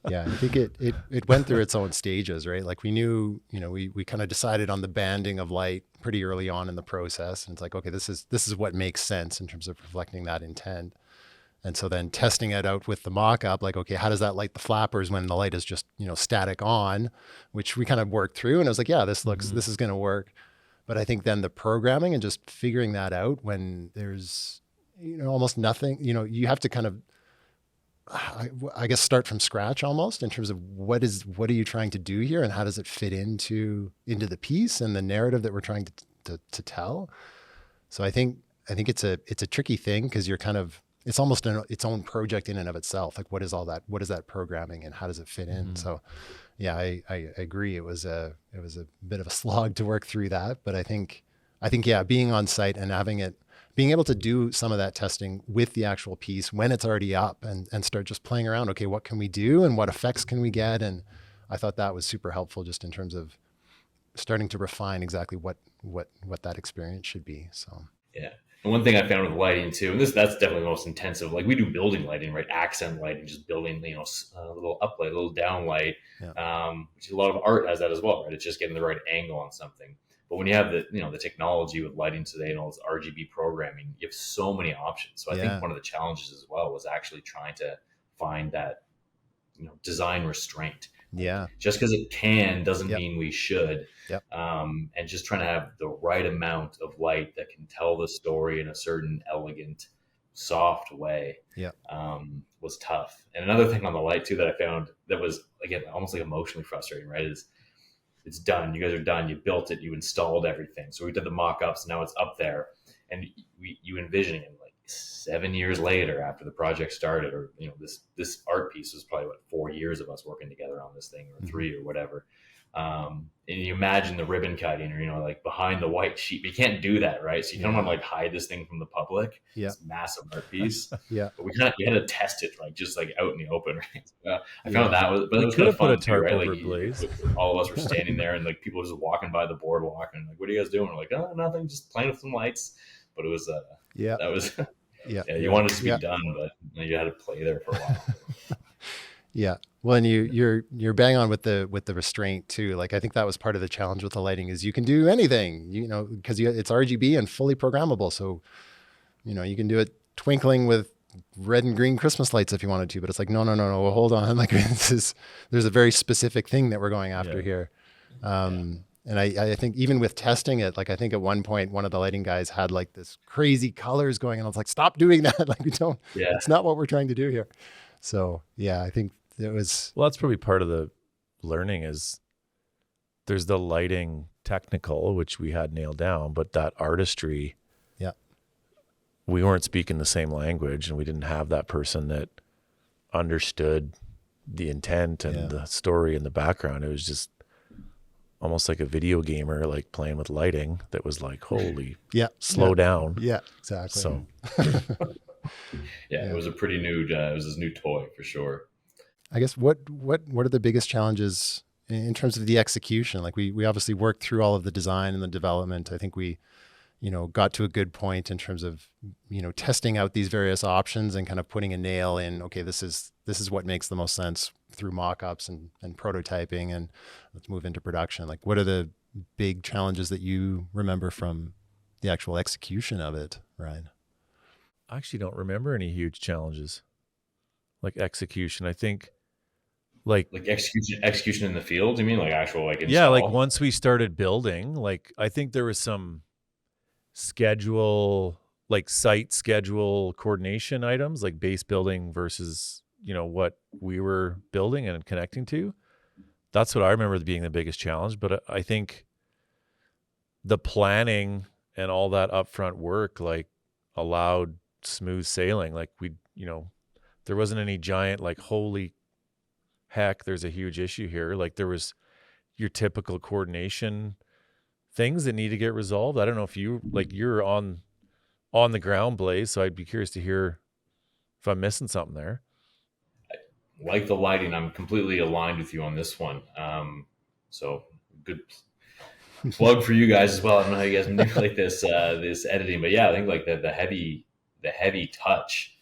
I think it went through its own stages, right? Like we knew, we kind of decided on the banding of light pretty early on in the process. And it's like, okay, this is what makes sense in terms of reflecting that intent. And so then testing it out with the mock-up, like, okay, how does that light the flappers when the light is just, static on, which we kind of worked through. And I was like, yeah, this is going to work. But I think then the programming and just figuring that out when there's, almost nothing, you have to kind of, I guess, start from scratch almost in terms of what are you trying to do here, and how does it fit into the piece and the narrative that we're trying to tell. So I think it's a tricky thing, because you're kind of, it's almost its own project in and of itself. Like what is that programming and how does it fit in? So yeah, I agree. It was a bit of a slog to work through that, but I think yeah, being on site and being able to do some of that testing with the actual piece when it's already up and start just playing around. Okay, what can we do and what effects can we get? And I thought that was super helpful just in terms of starting to refine exactly what that experience should be. So yeah. And one thing I found with lighting too, and that's definitely the most intensive. Like we do building lighting, right? Accent lighting, just building, a little up light, a little down light. Which a lot of art has that as well, right? It's just getting the right angle on something. But when you have the technology with lighting today and all this RGB programming, you have so many options. So I think one of the challenges as well was actually trying to find that, design restraint. Yeah. Just because it can doesn't mean we should. Yep. And just trying to have the right amount of light that can tell the story in a certain elegant, soft way was tough. And another thing on the light too that I found that was, again, almost like emotionally frustrating, right, is it's done. You guys are done. You built it. You installed everything. So we did the mock-ups. Now it's up there. And you envisioning it like 7 years later after the project started, or, this art piece was probably 4 years of us working together on this thing, or 3 or whatever. And you imagine the ribbon cutting, or, like behind the white sheet, but you can't do that, right? So you don't want to like hide this thing from the public. This massive art piece. But we had to test it, like just like out in the open, right? I found that was, but it was kind of fun too, right? Like all of us were standing there, and like people were just walking by the boardwalk, and like, what are you guys doing? We're like, oh, nothing, just playing with some lights. But it was that was you wanted it to be done, but you had to play there for a while. Yeah. Well, and you're bang on with the restraint too. Like I think that was part of the challenge with the lighting, is you can do anything, because it's RGB and fully programmable. So, you can do it twinkling with red and green Christmas lights if you wanted to, but it's like, no, well, hold on. Like there's a very specific thing that we're going after here. And I think even with testing it, like I think at one point, one of the lighting guys had like this crazy colors going, and I was like, stop doing that. Like it's not what we're trying to do here. So yeah, I think it was. Well, that's probably part of the learning is there's the lighting technical, which we had nailed down, but that artistry, we weren't speaking the same language, and we didn't have that person that understood the intent and the story in the background. It was just almost like a video gamer, like playing with lighting that was like, holy, slow down. Yeah, exactly. So it was a pretty new, it was this new toy for sure. I guess what are the biggest challenges in terms of the execution? Like we obviously worked through all of the design and the development. I think we got to a good point in terms of, testing out these various options and kind of putting a nail in, okay, this is what makes the most sense through mock-ups and prototyping, and let's move into production. Like, what are the big challenges that you remember from the actual execution of it, Ryan? I actually don't remember any huge challenges like execution. I think like execution in the field. You mean like actual like install? Yeah, like once we started building, like I think there was some schedule, like site schedule coordination items, like base building versus, what we were building and connecting to. That's what I remember being the biggest challenge. But I think the planning and all that upfront work, like, allowed smooth sailing. Like there wasn't any giant, like, holy heck, there's a huge issue here. Like, there was your typical coordination things that need to get resolved. I don't know if you're on the ground, Blaze, so I'd be curious to hear if I'm missing something there. Like the lighting, I'm completely aligned with you on this one. So good plug for you guys as well. I don't know how you guys manipulate this editing, but yeah, I think like the heavy touch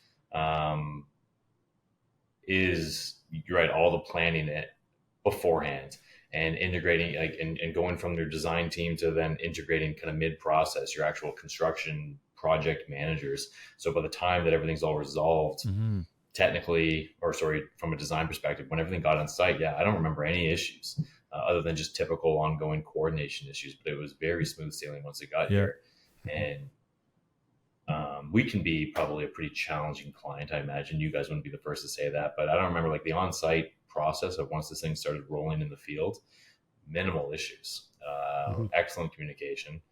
is, you're right, all the planning beforehand and integrating, like, and going from your design team to then integrating kind of mid-process, your actual construction project managers. So by the time that everything's all resolved, technically, or sorry, from a design perspective, when everything got on site, I don't remember any issues other than just typical ongoing coordination issues, but it was very smooth sailing once it got here. And we can be probably a pretty challenging client. I imagine you guys wouldn't be the first to say that, but I don't remember like the on-site process of once this thing started rolling in the field, minimal issues, excellent communication,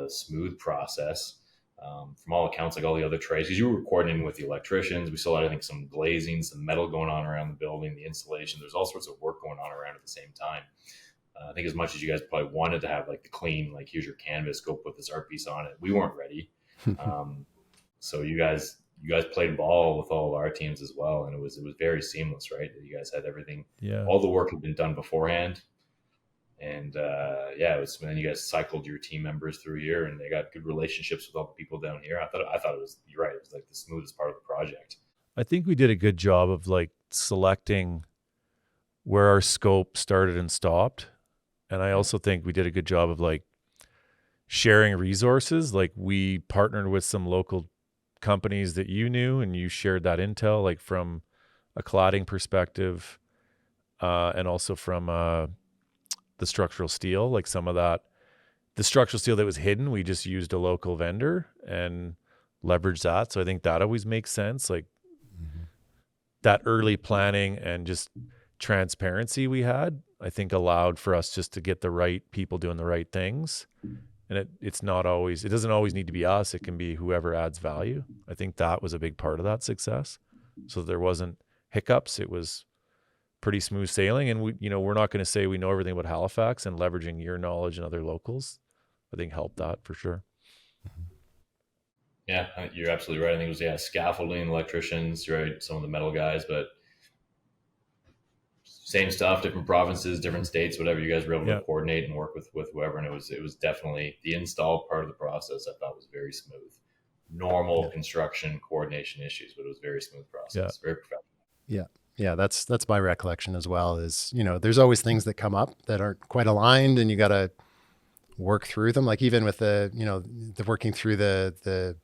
smooth process. From all accounts, like all the other trades, because you were coordinating with the electricians. We still had, I think, some glazing, some metal going on around the building, the installation. There's all sorts of work going on around at the same time. I think as much as you guys probably wanted to have like the clean, like, here's your canvas, go put this art piece on it, we weren't ready. So you guys played ball with all of our teams as well, and it was very seamless, right? You guys had everything, all the work had been done beforehand, and it was. And then you guys cycled your team members through here, and they got good relationships with all the people down here. I thought it was, you're right, it was like the smoothest part of the project. I think we did a good job of like selecting where our scope started and stopped, and I also think we did a good job of like sharing resources. Like, we partnered with some local companies that you knew, and you shared that intel, like from a cladding perspective, and also from the structural steel. Like, some of that, the structural steel that was hidden, we just used a local vendor and leveraged that. So I think that always makes sense. Like, that early planning and just transparency we had, I think, allowed for us just to get the right people doing the right things. And it doesn't always need to be us. It can be whoever adds value. I think that was a big part of that success. So there wasn't hiccups. It was pretty smooth sailing. And we're not going to say we know everything about Halifax, and leveraging your knowledge and other locals, I think, helped that for sure. Yeah, you're absolutely right. I think it was, scaffolding, electricians, right? Some of the metal guys, but same stuff, different provinces, different states, whatever. You guys were able to coordinate and work with whoever. And it was definitely, the install part of the process, I thought, was very smooth. Normal construction coordination issues, but it was a very smooth process, very professional. Yeah, that's my recollection as well. Is, there's always things that come up that aren't quite aligned, and you got to work through them. Like, even with the working through the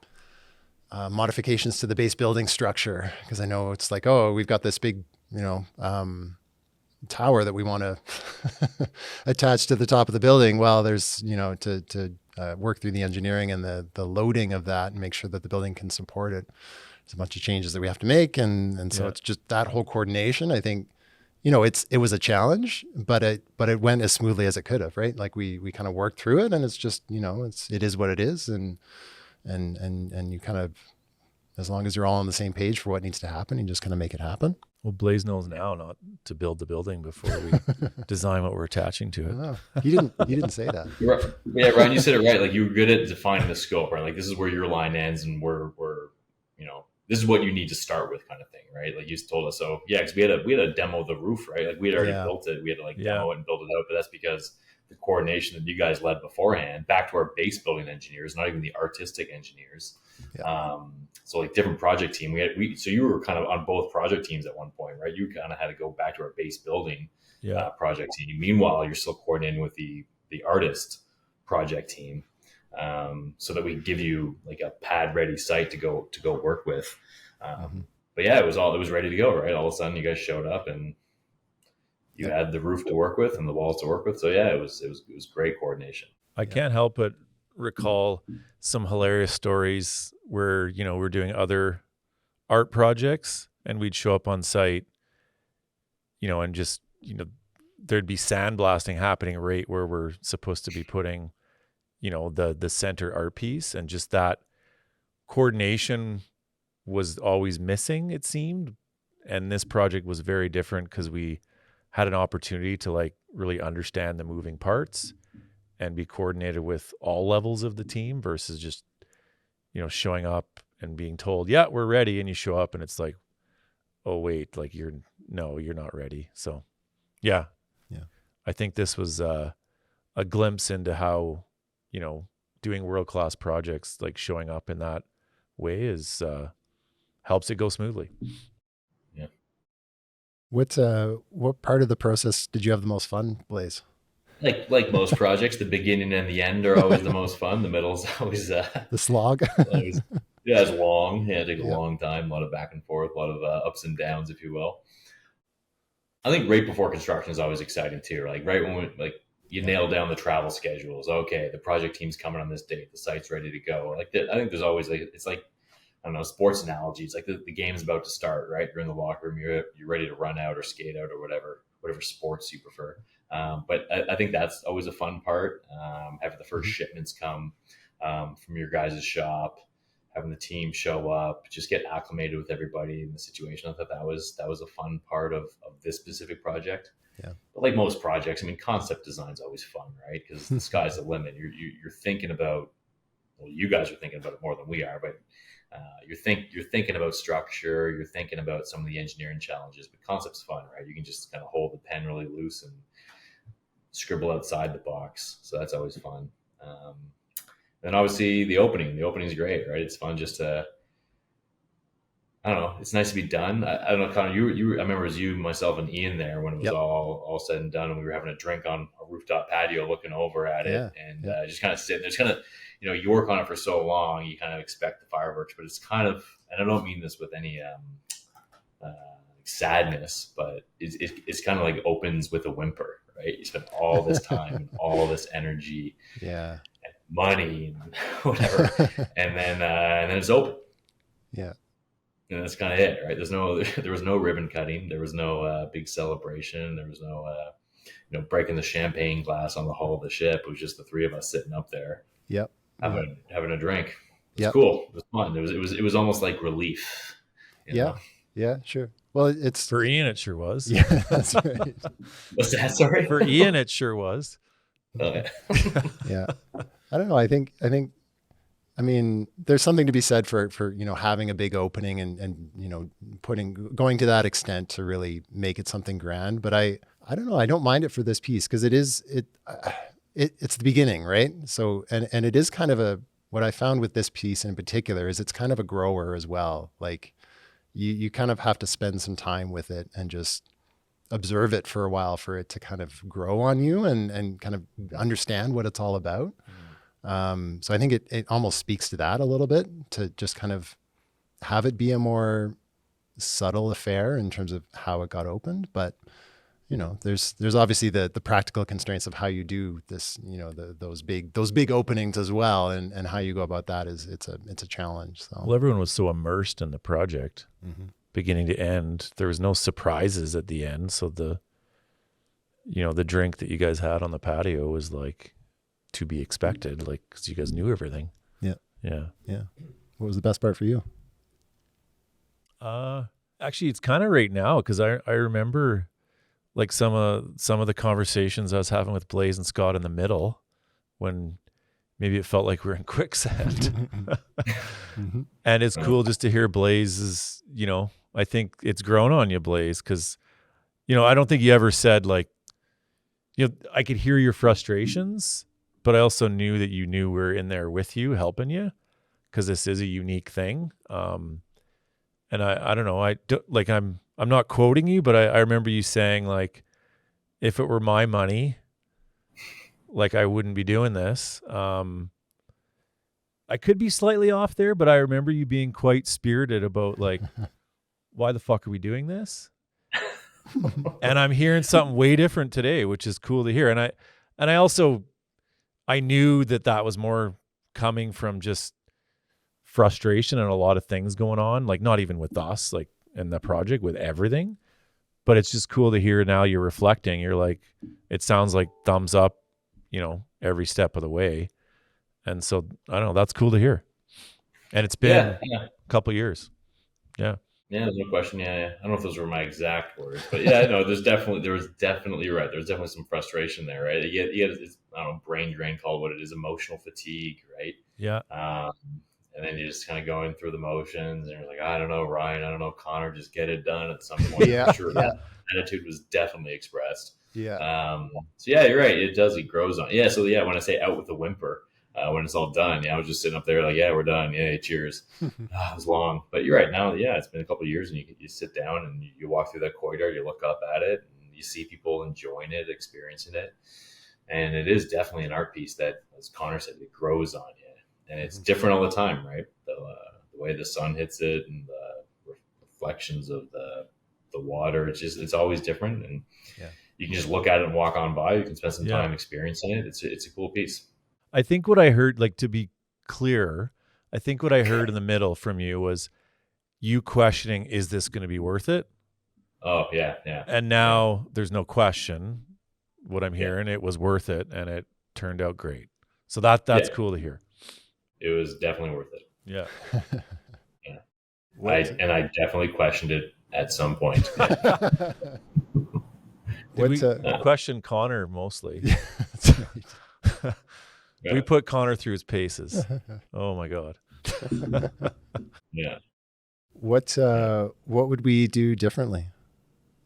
modifications to the base building structure, because I know it's like, oh, we've got this big, tower that we want to attach to the top of the building. Well, there's, to work through the engineering and the loading of that and make sure that the building can support it. There's a bunch of changes that we have to make. And so it's just that whole coordination. I think, it was a challenge, but it went as smoothly as it could have, right? Like, we kind of worked through it, and it's just, it is what it is. And you kind of, as long as you're all on the same page for what needs to happen, you just kind of make it happen. Well, Blaze knows now not to build the building before we design what we're attaching to it. No, you didn't say that. Yeah, Ryan, you said it right. Like, you were good at defining the scope, right? Like, this is where your line ends, and we're this is what you need to start with, kind of thing, right? Like, you told us. So because we had a demo of the roof, right? Like, we had already built it. We had to demo it and build it out, but that's because the coordination that you guys led beforehand back to our base building engineers, not even the artistic engineers. Yeah. So like different project team. So you were kind of on both project teams at one point, right? You kind of had to go back to our base building project team. Meanwhile, you're still coordinating with the artist project team, so that we give you like a pad ready site to go work with. But yeah, it was ready to go, right? All of a sudden you guys showed up and you had the roof to work with and the walls to work with. So yeah, it was great coordination. I can't help but recall some hilarious stories where, we're doing other art projects and we'd show up on site, and just, there'd be sandblasting happening right where we're supposed to be putting, the center art piece, and just that coordination was always missing, it seemed. And this project was very different because we had an opportunity to like really understand the moving parts and be coordinated with all levels of the team versus just, showing up and being told, yeah, we're ready. And you show up and it's like, oh, wait, like you're not ready. So yeah. I think this was a glimpse into how, doing world-class projects, like showing up in that way is, helps it go smoothly. Yeah. What part of the process did you have the most fun, Blaze? Like most projects, the beginning and the end are always the most fun. The middle is always the slog. It's long. Yeah, it takes a long time. A lot of back and forth, a lot of ups and downs, if you will. I think right before construction is always exciting too. Like right when you nail down the travel schedules. Okay, the project team's coming on this date. The site's ready to go. I think there's always it's like, I don't know, sports analogies. Like the game's about to start, right? You're in the locker room. You're ready to run out or skate out or whatever sports you prefer. But I think that's always a fun part. Having the first shipments come from your guys' shop, having the team show up, just get acclimated with everybody in the situation. I thought that was a fun part of this specific project. Yeah. But like most projects, I mean, concept design is always fun, right? Because the sky's the limit. You're thinking about, well, you guys are thinking about it more than we are, but you're thinking about structure. You're thinking about some of the engineering challenges. But concept's fun, right? You can just kind of hold the pen really loose and scribble outside the box. So that's always fun. Then obviously the opening is great, right? It's fun just to, I don't know, it's nice to be done. I don't know, Connor, I remember it was you, myself, and Ian there when it was all said and done, and we were having a drink on a rooftop patio looking over at it, and just kind of sitting there's kind of, you work on it for so long, you kind of expect the fireworks, but it's kind of, and I don't mean this with any sadness, but it's kind of like opens with a whimper, right? You spend all this time and all this energy, and money and whatever, and then it's open. Yeah. And that's kind of it, right? There was no ribbon cutting. There was no big celebration. There was no, breaking the champagne glass on the hull of the ship. It was just the three of us sitting up there, having a drink. It was cool. It was fun. It was almost like relief. Yeah, sure. Well, it's for Ian. It sure was. Yeah, that's right. What's that? Sorry. For Ian, it sure was. Oh, yeah. Yeah. I don't know. I mean, there's something to be said for having a big opening and going to that extent to really make it something grand. But I don't know. I don't mind it for this piece because it's the beginning, right? So and it is kind of what I found with this piece in particular is it's kind of a grower as well. Like you kind of have to spend some time with it and just observe it for a while for it to kind of grow on you and kind of understand what it's all about. So I think it almost speaks to that a little bit, to just kind of have it be a more subtle affair in terms of how it got opened. But, there's obviously the practical constraints of how you do this, those big openings as well. And how you go about that it's a challenge. So. Well, everyone was so immersed in the project, beginning to end. There was no surprises at the end. So the drink that you guys had on the patio was like, to be expected, like, because you guys knew everything. Yeah. What was the best part for you? Actually, it's kind of right now because I remember like some of the conversations I was having with Blaze and Scott in the middle when maybe it felt like we were in quicksand. And it's cool just to hear Blaze's. I think it's grown on you, Blaze, because I don't think you ever said like, I could hear your frustrations, but I also knew that you knew we're in there with you, helping you, because this is a unique thing. And I don't know, I'm not quoting you, but I remember you saying, like, if it were my money, like, I wouldn't be doing this. I could be slightly off there, but I remember you being quite spirited about, like, why the fuck are we doing this? And I'm hearing something way different today, which is cool to hear. And I also, I knew that was more coming from just frustration and a lot of things going on, like, not even with us, like, in the project, with everything. But it's just cool to hear now you're reflecting. You're like, it sounds like thumbs up, every step of the way. And so, I don't know, that's cool to hear. And it's been a couple of years. Yeah. Yeah, there's no question. Yeah. I don't know if those were my exact words, but yeah, no, there was definitely, you're right. There's definitely some frustration there, right? You get it's, I don't know, brain drain, call it what it is, emotional fatigue, right? Yeah. And then you're just kind of going through the motions, and you're like, I don't know, Ryan, I don't know, Connor, just get it done at some point. Yeah. I'm sure that attitude was definitely expressed. Yeah. So yeah, you're right. It does. It grows on. Yeah. So yeah, when I say out with a whimper, when it's all done, I was just sitting up there like, yeah, we're done. Yeah, cheers. It was long, but you're right. Now, yeah, it's been a couple of years, and you sit down and you walk through that corridor, you look up at it, and you see people enjoying it, experiencing it, and it is definitely an art piece that, as Connor said, it grows on you, and it's different all the time, right? The way the sun hits it and the reflections of the water, it's always different, and you can just look at it and walk on by. You can spend some time experiencing it. It's a cool piece. I think what I heard, like, to be clear, I think what I heard in the middle from you was you questioning, is this going to be worth it? Oh, yeah. And now there's no question what I'm hearing. It was worth it, and it turned out great. So that's cool to hear. It was definitely worth it. Yeah. I definitely questioned it at some point. We question Connor mostly. We put Connor through his paces. Oh my God. Yeah. What would we do differently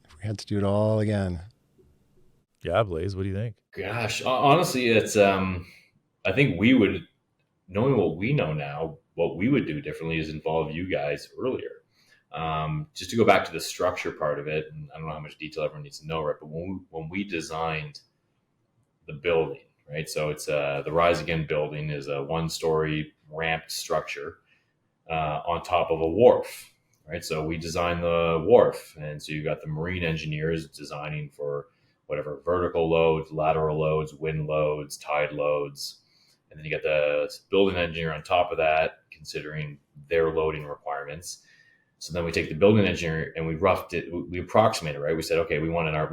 if we had to do it all again? Yeah, Blaze, what do you think? Gosh, honestly, it's I think we would, knowing what we know now, what we would do differently is involve you guys earlier. Just to go back to the structure part of it, and I don't know how much detail everyone needs to know, right? But when we designed the building, right? So it's the Rise Again building is a 1-story ramped structure on top of a wharf, right? So we designed the wharf, and so you got the marine engineers designing for whatever vertical loads, lateral loads, wind loads, tide loads, and then you got the building engineer on top of that, considering their loading requirements. So then we take the building engineer and we roughed it, we approximated, right? We said, okay, we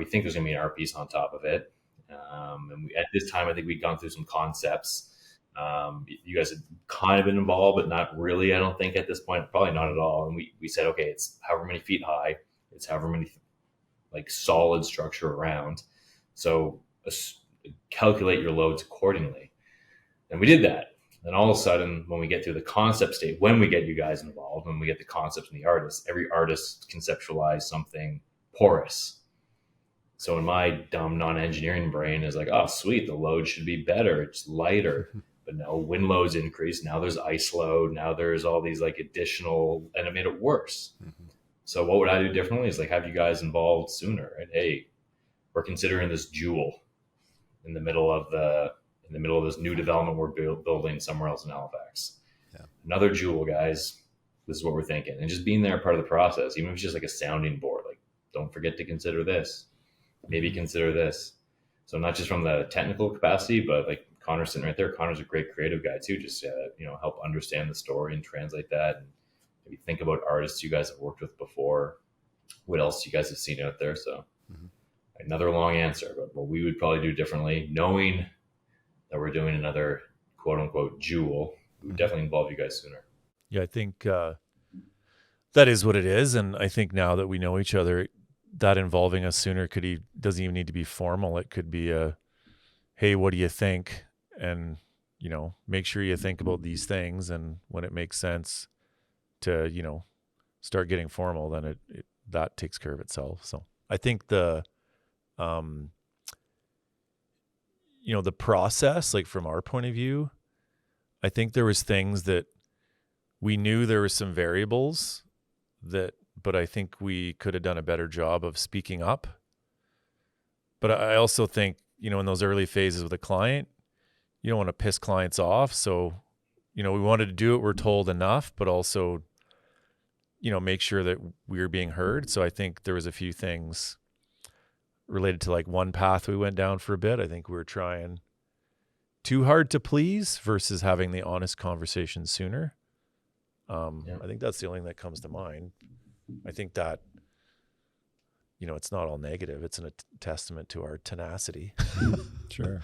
think there's going to be an art piece on top of it. And at this time, I think we'd gone through some concepts. You guys had kind of been involved, but not really, I don't think, at this point, probably not at all. And we said, okay, it's however many feet high, it's however many like solid structure around. So calculate your loads accordingly. And we did that. And all of a sudden, when we get through the concept state, when we get you guys involved, when we get the concepts and the artists, every artist conceptualized something porous. So in my dumb non-engineering brain is like, oh, sweet, the load should be better. It's lighter. But no, wind loads increase. Now there's ice load. Now there's all these like additional, and it made it worse. Mm-hmm. So what would I do differently is like have you guys involved sooner. Right? Hey, we're considering this jewel in the middle of this new development we're building somewhere else in Halifax. Yeah. Another jewel, guys. This is what we're thinking. And just being there part of the process, even if it's just like a sounding board, like don't forget to consider this. Maybe consider this. So not just from the technical capacity, but like Connor's sitting right there. Connor's a great creative guy too. Just help understand the story and translate that, and maybe think about artists you guys have worked with before. What else you guys have seen out there? So another long answer, but what we would probably do differently, knowing that we're doing another quote unquote jewel, we would definitely involve you guys sooner. Yeah, I think that is what it is, and I think now that we know each other, that involving us sooner doesn't even need to be formal. It could be a, hey, what do you think? And, make sure you think about these things. And when it makes sense to, start getting formal, then that takes care of itself. So I think the process, like from our point of view, I think there was things that we knew there were some variables but I think we could have done a better job of speaking up. But I also think, in those early phases with a client, you don't want to piss clients off. So, we wanted to do what we're told enough, but also, make sure that we were being heard. So I think there was a few things related to like one path we went down for a bit. I think we were trying too hard to please versus having the honest conversation sooner. I think that's the only thing that comes to mind. I think that, it's not all negative. It's a testament to our tenacity. Sure.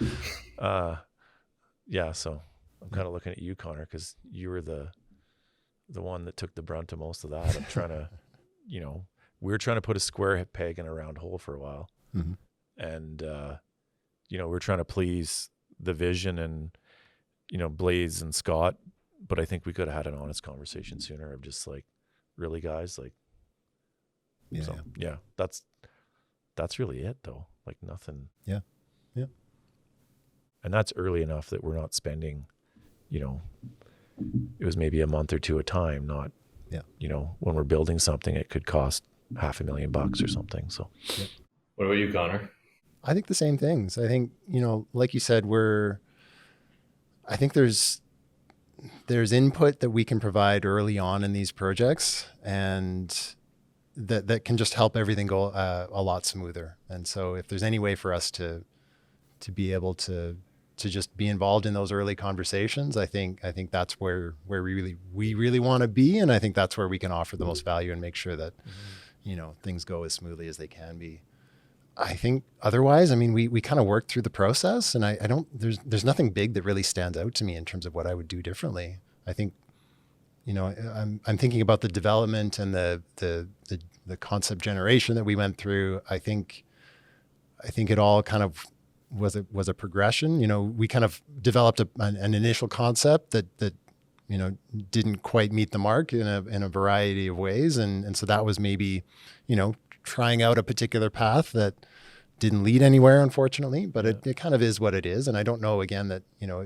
Yeah. So I'm kind of looking at you, Connor, because you were the one that took the brunt of most of that. I'm trying to, we were trying to put a square peg in a round hole for a while. Mm-hmm. And, we're trying to please the vision and, Blaze and Scott, but I think we could have had an honest conversation sooner of just like, really guys, like, yeah, so, yeah, that's really it though. Like nothing. Yeah. Yeah. And that's early enough that we're not spending, it was maybe a month or two at a time, not, when we're building something, it could cost $500,000 or something. So, yeah. What about you, Connor? I think the same things. I think, like you said, I think there's input that we can provide early on in these projects, and that can just help everything go a lot smoother. And so if there's any way for us to be able to just be involved in those early conversations, I think that's where we really want to be. And I think that's where we can offer the most value and make sure that, things go as smoothly as they can be. I think otherwise, I mean, we kind of worked through the process, and there's nothing big that really stands out to me in terms of what I would do differently. I think, I'm thinking about the development and the concept generation that we went through. I think it all kind of was a progression. We kind of developed an initial concept that didn't quite meet the mark in a variety of ways, and so that was maybe, trying out a particular path that didn't lead anywhere, unfortunately, but it kind of is what it is. And I don't know, again, that,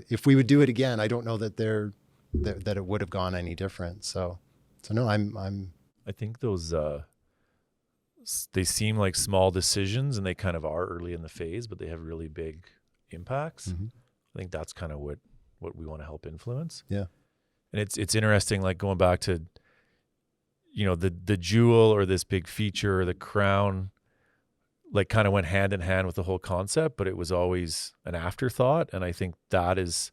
if we would do it again, I don't know that that it would have gone any different. So no, I think those, they seem like small decisions, and they kind of are early in the phase, but they have really big impacts. Mm-hmm. I think that's kind of what we want to help influence. Yeah. And it's interesting, like going back to, the jewel or this big feature or the crown, like kind of went hand in hand with the whole concept, but it was always an afterthought. And I think that is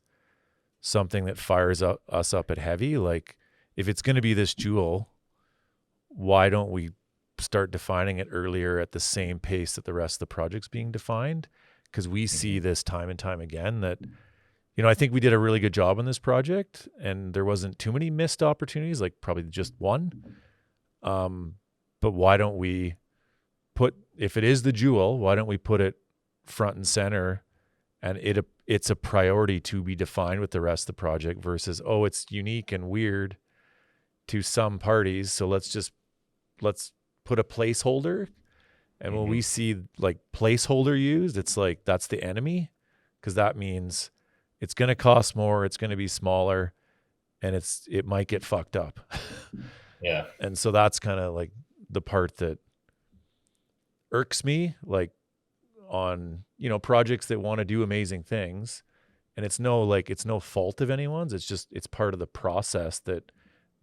something that fires us up at Heavy. Like, if it's going to be this jewel, why don't we start defining it earlier at the same pace that the rest of the project's being defined? Because we see this time and time again that, I think we did a really good job on this project, and there wasn't too many missed opportunities, like probably just one. But why don't we if it is the jewel, why don't we put it front and center, and it's a priority to be defined with the rest of the project versus, it's unique and weird to some parties, so let's put a placeholder. And when we see like placeholder used, it's like, that's the enemy, because that means it's going to cost more, it's going to be smaller, and it might get fucked up. Yeah. And so that's kind of like the part that irks me, like on, projects that want to do amazing things. And it's no fault of anyone's. It's part of the process that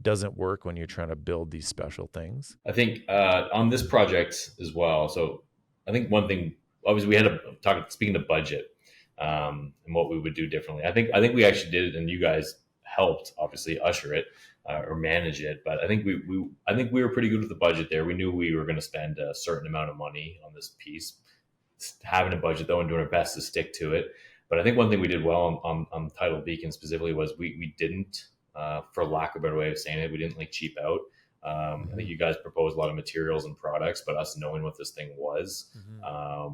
doesn't work when you're trying to build these special things. I think on this project as well. So I think one thing, obviously, we had to talk, speaking of budget, and what we would do differently. I think we actually did it, and you guys helped obviously usher it or manage it. But I think we were pretty good with the budget there. We knew we were going to spend a certain amount of money on this piece. Having a budget though, and doing our best to stick to it. But I think one thing we did well on Tidal Beacon specifically was we didn't, for lack of a better way of saying it, we didn't like cheap out. I think you guys proposed a lot of materials and products, but us knowing what this thing was,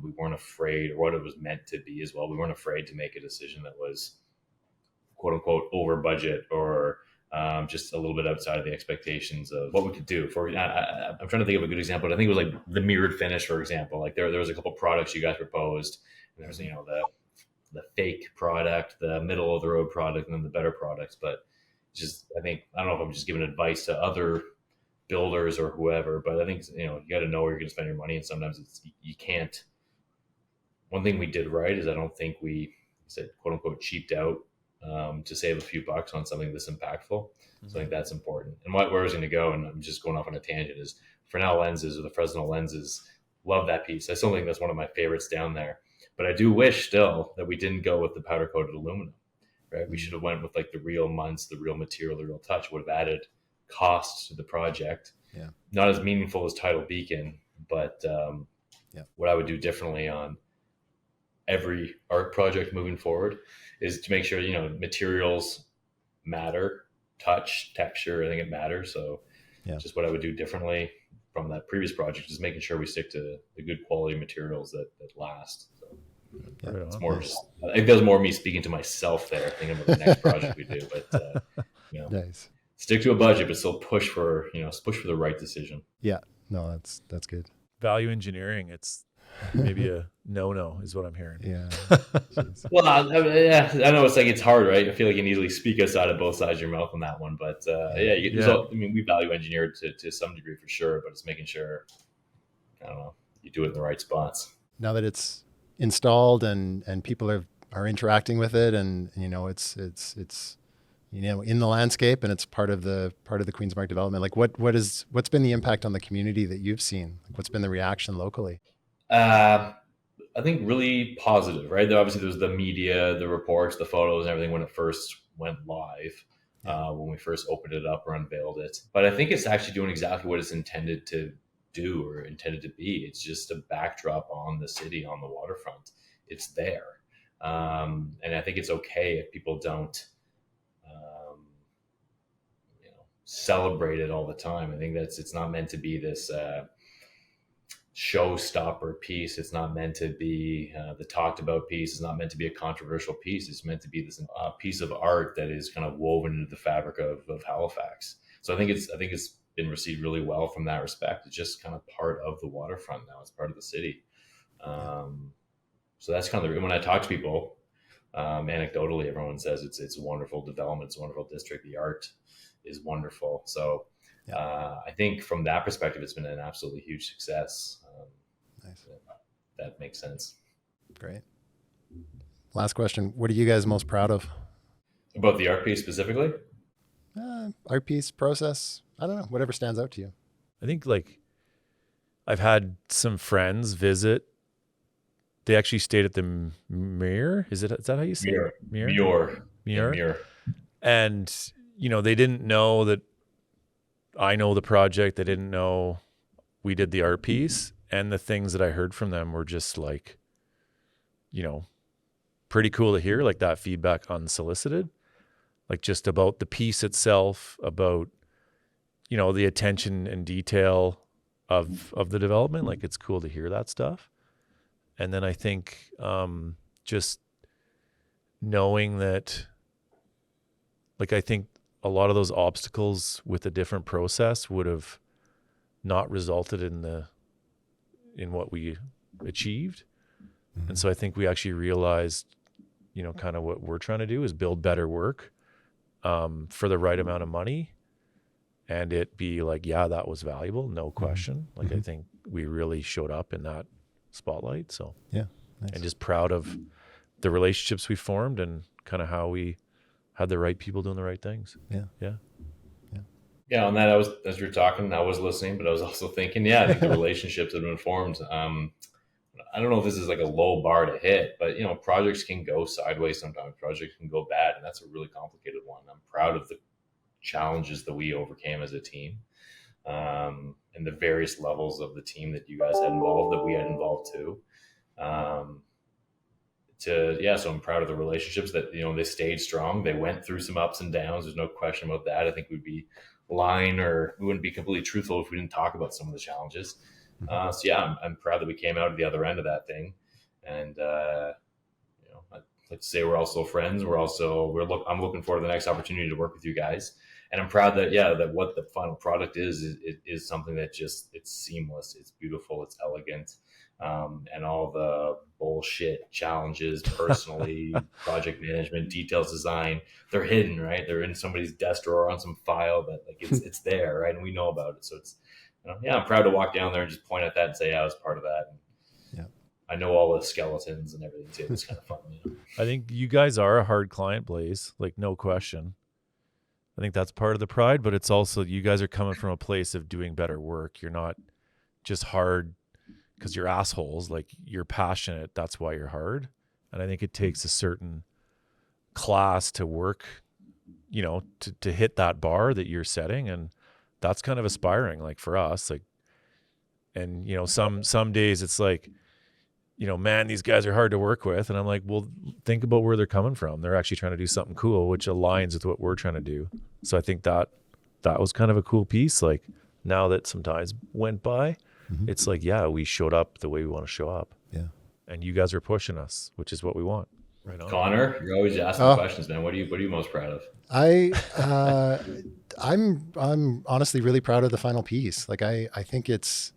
we weren't afraid, or what it was meant to be as well. We weren't afraid to make a decision that was quote unquote over budget, or just a little bit outside of the expectations of what we could do. I'm trying to think of a good example, but I think it was like the mirrored finish, for example. Like there was a couple products you guys proposed, and there was, the fake product, the middle of the road product, and then the better products. But just, I don't know if I'm just giving advice to other builders or whoever, but I think, you got to know where you're going to spend your money. And sometimes you can't. One thing we did right is I don't think we said, quote unquote, cheaped out to save a few bucks on something this impactful. Mm-hmm. So I think that's important. And where I was going to go, and I'm just going off on a tangent, is Fresnel lenses, or the Fresnel lenses. Love that piece. I still think that's one of my favorites down there. But I do wish still that we didn't go with the powder coated aluminum, right? We should have went with like the real Muntz, the real material, the real touch. Would have added cost to the project. Yeah. Not as meaningful as Tidal Beacon, but what I would do differently on every art project moving forward is to make sure, materials matter, touch, texture, I think it matters. So just what I would do differently from that previous project is making sure we stick to the good quality materials that last. So it's more just, I think that was more me speaking to myself there, thinking about the next project we do, but nice. Stick to a budget, but still push for the right decision. Yeah, no, that's good. Value engineering, it's maybe a no is what I'm hearing. Yeah. Well, I know it's hard, right? I feel like you can easily speak outside of both sides of your mouth on that one, but we value engineer to some degree for sure, but it's making sure, I don't know, you do it in the right spots. Now that it's installed and people are interacting with it, and it's in the landscape, and it's part of the Queen's Marque development. Like what's been the impact on the community that you've seen? Like what's been the reaction locally? I think really positive, right? Obviously there's the media, the reports, the photos, and everything when it first went live, when we first opened it up or unveiled it. But I think it's actually doing exactly what it's intended to do or intended to be. It's just a backdrop on the city, on the waterfront. It's there. And I think it's okay if people don't, celebrate it all the time. I think it's not meant to be this, showstopper piece. It's not meant to be the talked about piece. It's not meant to be a controversial piece. It's meant to be this piece of art that is kind of woven into the fabric of Halifax. So I think it's been received really well from that respect. It's just kind of part of the waterfront now. It's part of the city. So that's kind of when I talk to people, anecdotally, everyone says it's a wonderful development. It's a wonderful district. The art is wonderful. So I think from that perspective, it's been an absolutely huge success. Nice. That makes sense. Great. Last question. What are you guys most proud of? About the art piece specifically? Art piece, process. I don't know. Whatever stands out to you. I think I've had some friends visit. They actually stayed at the Mirror. Is that how you say it? Mirror. And, they didn't know that I know the project. They didn't know we did the art piece. And the things that I heard from them were just pretty cool to hear, like that feedback unsolicited, like just about the piece itself, about, the attention and detail of the development. Like it's cool to hear that stuff. And then I think just knowing that, I think a lot of those obstacles with a different process would have not resulted in what we achieved. Mm-hmm. And so I think we actually realized, kind of what we're trying to do is build better work for the right amount of money, and it be that was valuable, no question. I think we really showed up in that spotlight. So nice. And just proud of the relationships we formed and kind of how we had the right people doing the right things. Yeah, on that, as you're talking, I was listening, but I was also thinking, I think the relationships that have been formed. I don't know if this is like a low bar to hit, but projects can go sideways sometimes. Projects can go bad, and that's a really complicated one. I'm proud of the challenges that we overcame as a team, and the various levels of the team that you guys had involved, that we had involved too. So I'm proud of the relationships that, they stayed strong. They went through some ups and downs. There's no question about that. I think we'd be lying, or we wouldn't be completely truthful if we didn't talk about some of the challenges. I'm proud that we came out of the other end of that thing. And, I'd like to say we're also friends. I'm looking forward to the next opportunity to work with you guys. And I'm proud that, that what the final product is something that just, it's seamless. It's beautiful. It's elegant. and all the bullshit challenges, personally, project management, details design, they're hidden, right? They're in somebody's desk drawer on some file, but like it's there, right? And we know about it. So it's, yeah, I'm proud to walk down there and just point at that and say, yeah, I was part of that. And Yeah. I know all the skeletons and everything too. It's kind of fun. I think you guys are a hard client, Blaze, like no question. I think that's part of the pride, but it's also you guys are coming from a place of doing better work. You're not just hard because you're assholes. Like you're passionate. That's why you're hard. And I think it takes a certain class to work, to hit that bar that you're setting. And that's kind of aspiring, like for us, like, and some days it's like, man, these guys are hard to work with. And I'm like, well, think about where they're coming from. They're actually trying to do something cool, which aligns with what we're trying to do. So I think that was kind of a cool piece. Like now that some times went by, it's like, yeah, we showed up the way we want to show up. Yeah. And you guys are pushing us, which is what we want. Right on. Connor, you're always asking questions, man. What are you most proud of? I'm honestly really proud of the final piece. Like I think it's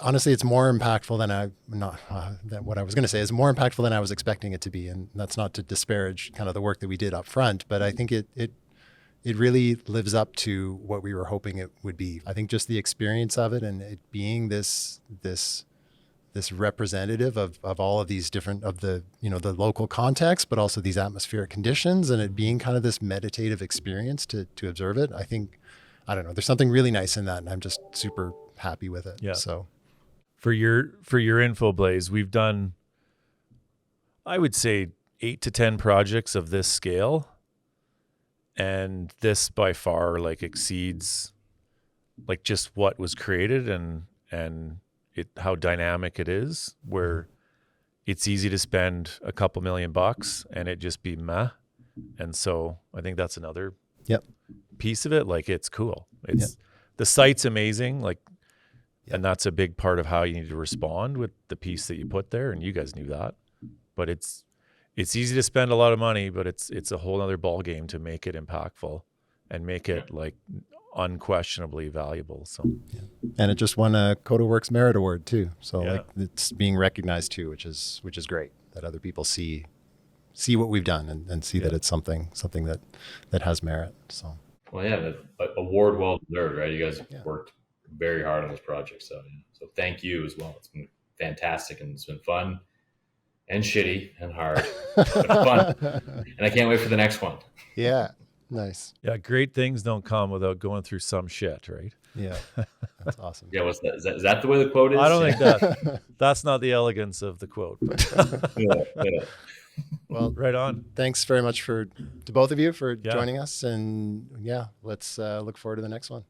honestly, it's more impactful than what I was going to say is more impactful than I was expecting it to be. And that's not to disparage kind of the work that we did up front, but I think it really lives up to what we were hoping it would be. I think just the experience of it and it being this representative of all of these different of the local context, but also these atmospheric conditions, and it being kind of this meditative experience to observe it. I think, I don't know, there's something really nice in that, and I'm just super happy with it. Yeah. So for your info, Blaze, we've done, I would say 8 to 10 projects of this scale. And this by far like exceeds like just what was created and how dynamic it is, where it's easy to spend a couple $1,000,000 and it just be meh. And so I think that's another piece of it. Like it's cool. The site's amazing. Like, and that's a big part of how you need to respond with the piece that you put there. And you guys knew that, but it's easy to spend a lot of money, but it's a whole other ball game to make it impactful and make it like unquestionably valuable. So, and it just won a CodaWorks Merit Award too. So like it's being recognized too, which is great that other people see what we've done and see that it's something that has merit. So, well, yeah, the award well deserved, right? You guys worked very hard on this project. So thank you as well. It's been fantastic and it's been fun. And shitty and hard, but fun. And I can't wait for the next one. Yeah. Nice. Yeah. Great things don't come without going through some shit, right? Yeah. That's awesome. Yeah. What's that? Is that the way the quote is? I don't think that's not the elegance of the quote. Yeah. Well, right on. Thanks very much to both of you for joining us. And let's look forward to the next one.